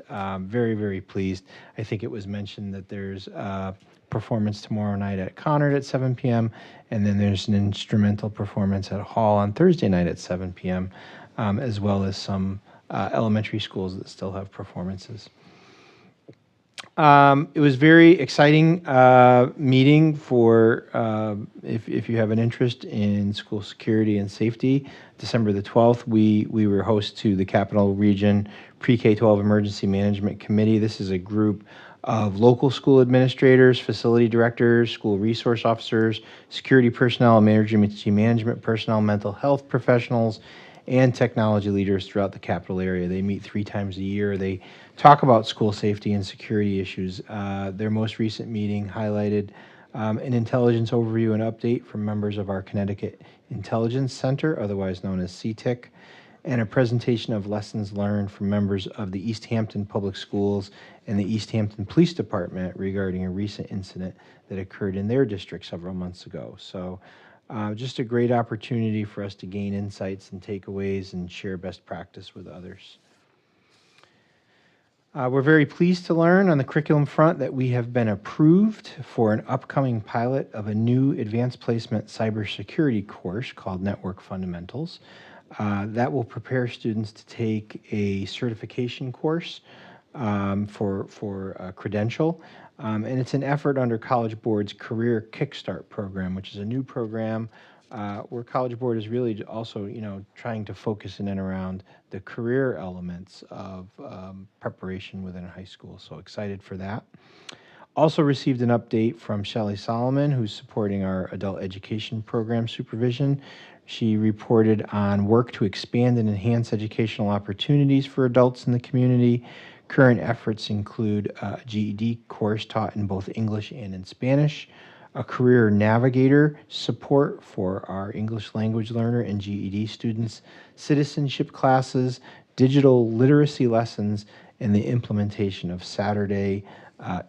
very, very pleased. I think it was mentioned that there's a performance tomorrow night at Conard at 7 p.m., and then there's an instrumental performance at Hall on Thursday night at 7 p.m., as well as some elementary schools that still have performances. It was very exciting meeting for if you have an interest in school security and safety. December the 12th, we were host to the Capital Region Pre-K-12 Emergency Management Committee. This is a group of local school administrators, facility directors, school resource officers, security personnel, emergency management personnel, mental health professionals, and technology leaders throughout the capital area. They meet 3 times a year. They talk about school safety and security issues. Their most recent meeting highlighted an intelligence overview and update from members of our Connecticut Intelligence Center, otherwise known as CTIC, and a presentation of lessons learned from members of the East Hampton Public Schools and the East Hampton Police Department regarding a recent incident that occurred in their district several months ago. So just a great opportunity for us to gain insights and takeaways and share best practice with others. We're very pleased to learn on the curriculum front that we have been approved for an upcoming pilot of a new advanced placement cybersecurity course called Network Fundamentals. That will prepare students to take a certification course for a credential. And it's an effort under College Board's Career Kickstart program, which is a new program where College Board is really also, trying to focus in and around the career elements of preparation within a high school. So excited for that. Also received an update from Shelley Solomon, who's supporting our adult education program supervision. She reported on work to expand and enhance educational opportunities for adults in the community. Current efforts include a GED course taught in both English and in Spanish, a career navigator support for our English language learner and GED students, citizenship classes, digital literacy lessons, and the implementation of Saturday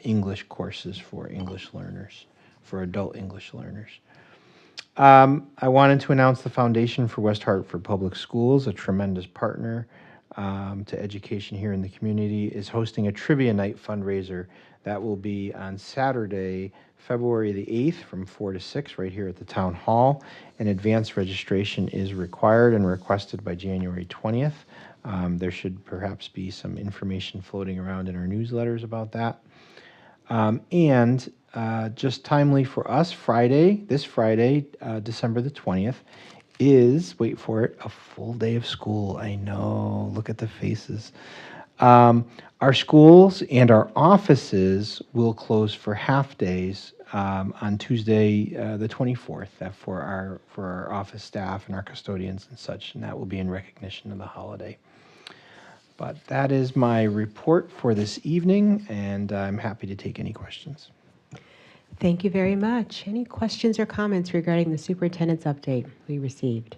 English courses for English learners, for adult English learners. I wanted to announce the Foundation for West Hartford Public Schools, a tremendous partner to education here in the community, is hosting a trivia night fundraiser that will be on Saturday, February the 8th from 4 to 6 right here at the Town Hall. And advanced registration is required and requested by January 20th. There should perhaps be some information floating around in our newsletters about that. And just timely for us, this Friday, December the 20th, is, wait for it, a full day of school. I know, look at the faces. Our schools and our offices will close for half days on Tuesday, the 24th, for our office staff and our custodians and such, and that will be in recognition of the holiday. But that is my report for this evening, and I'm happy to take any questions. Thank you very much. Any questions or comments regarding the superintendent's update we received?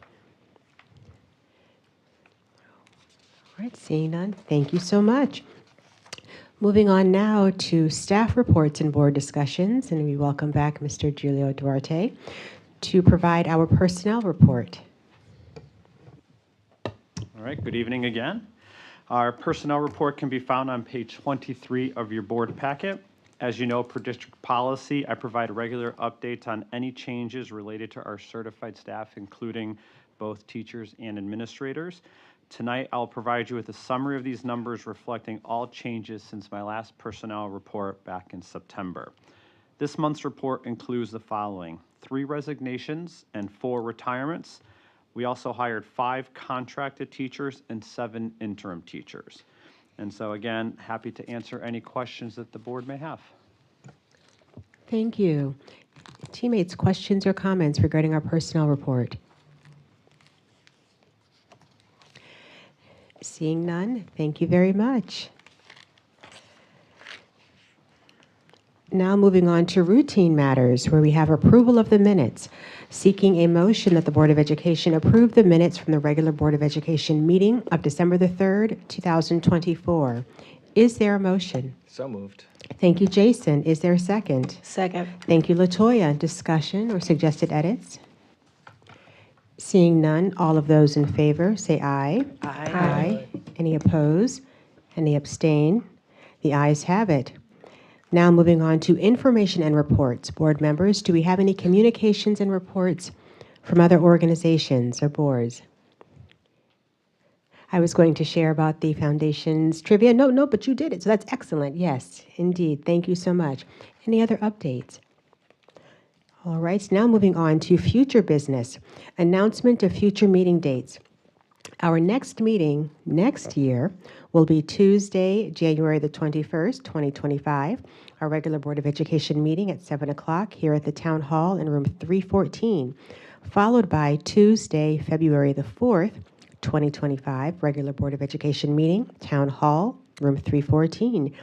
All right, seeing none, thank you so much. Moving on now to staff reports and board discussions, and we welcome back Mr. Giulio Duarte to provide our personnel report. All right, good evening again. Our personnel report can be found on page 23 of your board packet. As you know, per district policy, I provide regular updates on any changes related to our certified staff, including both teachers and administrators. Tonight, I'll provide you with a summary of these numbers reflecting all changes since my last personnel report back in September. This month's report includes the following: 3 resignations and 4 retirements. We also hired 5 contracted teachers and 7 interim teachers. And so again, happy to answer any questions that the board may have. Thank you. Teammates, questions or comments regarding our personnel report? Seeing none, thank you very much. Now moving on to routine matters, where we have approval of the minutes. Seeking a motion that the Board of Education approve the minutes from the regular Board of Education meeting of December the 3rd, 2024. Is there a motion? So moved. Thank you, Jason. Is there a second? Second. Thank you, LaToya. Discussion or suggested edits? Seeing none, all of those in favor say aye. Aye. Aye. Any oppose? Any abstain? The ayes have it. Now moving on to information and reports. Board members, do we have any communications and reports from other organizations or boards? I was going to share about the foundation's trivia. No, but you did it, so that's excellent. Yes, indeed. Thank you so much. Any other updates? All right, now moving on to future business. Announcement of future meeting dates. Our next meeting next year will be Tuesday, January the 21st, 2025, our regular Board of Education meeting at 7 o'clock here at the Town Hall in room 314, followed by Tuesday, February the 4th, 2025, regular Board of Education meeting, Town Hall, room 314.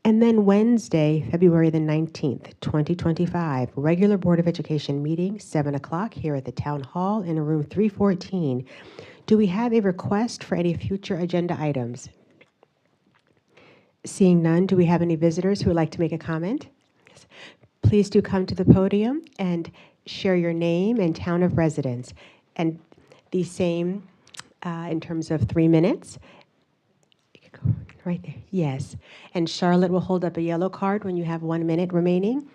And then Wednesday, February the 19th, 2025, regular Board of Education meeting, 7 o'clock here at the Town Hall in room 314. Do we have a request for any future agenda items? Seeing none, do we have any visitors who would like to make a comment? Yes. Please do come to the podium and share your name and town of residence. And the same in terms of 3 minutes. Right there, yes. And Charlotte will hold up a yellow card when you have 1 minute remaining,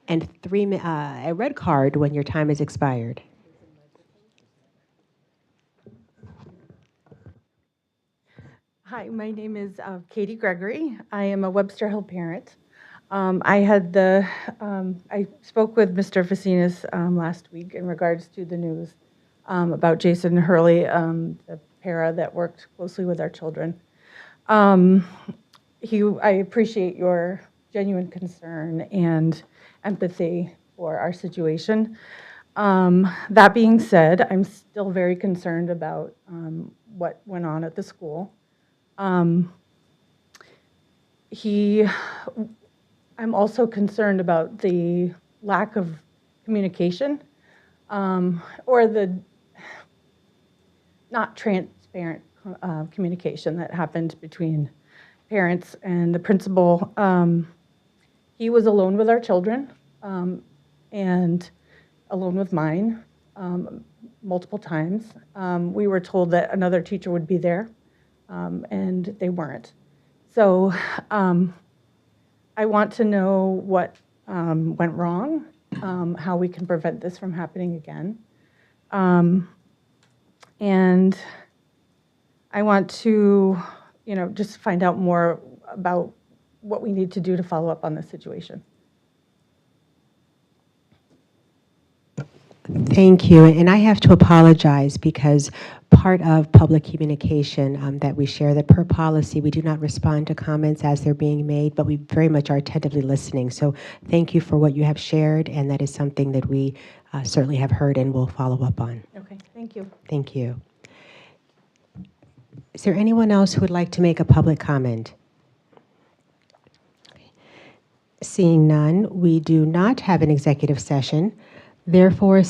and a red card when your time is expired. Hi, my name is Katie Gregory. I am a Webster Hill parent. I spoke with Mr. Facinas last week in regards to the news about Jason Hurley, the para that worked closely with our children. I appreciate your genuine concern and empathy for our situation. That being said, I'm still very concerned about what went on at the school. I'm also concerned about the lack of communication or the not transparent communication that happened between parents and the principal. He was alone with our children and alone with mine multiple times. We were told that another teacher would be there, and they weren't. So I want to know what went wrong, how we can prevent this from happening again. And I want to, just find out more about what we need to do to follow up on this situation. Thank you. And I have to apologize because part of public communication that we share, that per policy, we do not respond to comments as they're being made, but we very much are attentively listening. So thank you for what you have shared, and that is something that we certainly have heard and will follow up on. Okay, thank you. Thank you. Is there anyone else who would like to make a public comment? Seeing none, we do not have an executive session. Therefore,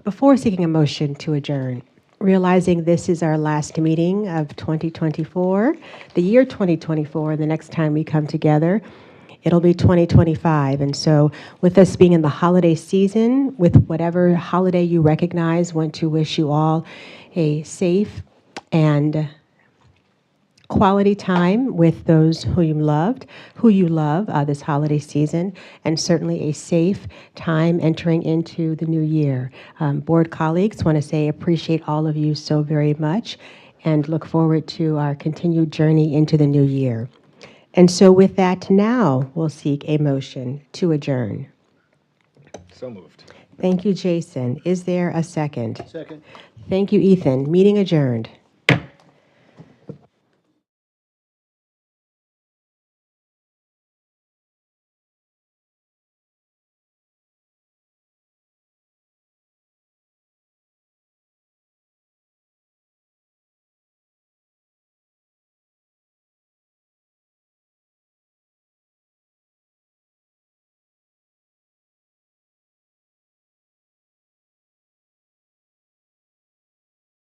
before seeking a motion to adjourn, realizing this is our last meeting of 2024, the year 2024, and the next time we come together, it'll be 2025. And so with us being in the holiday season, with whatever holiday you recognize, want to wish you all a safe and quality time with those who you love this holiday season, and certainly a safe time entering into the new year. Board colleagues, want to say appreciate all of you so very much and look forward to our continued journey into the new year. And so with that, now we'll seek a motion to adjourn. So moved. Thank you, Jason. Is there a second? Second. Thank you, Ethan. Meeting adjourned.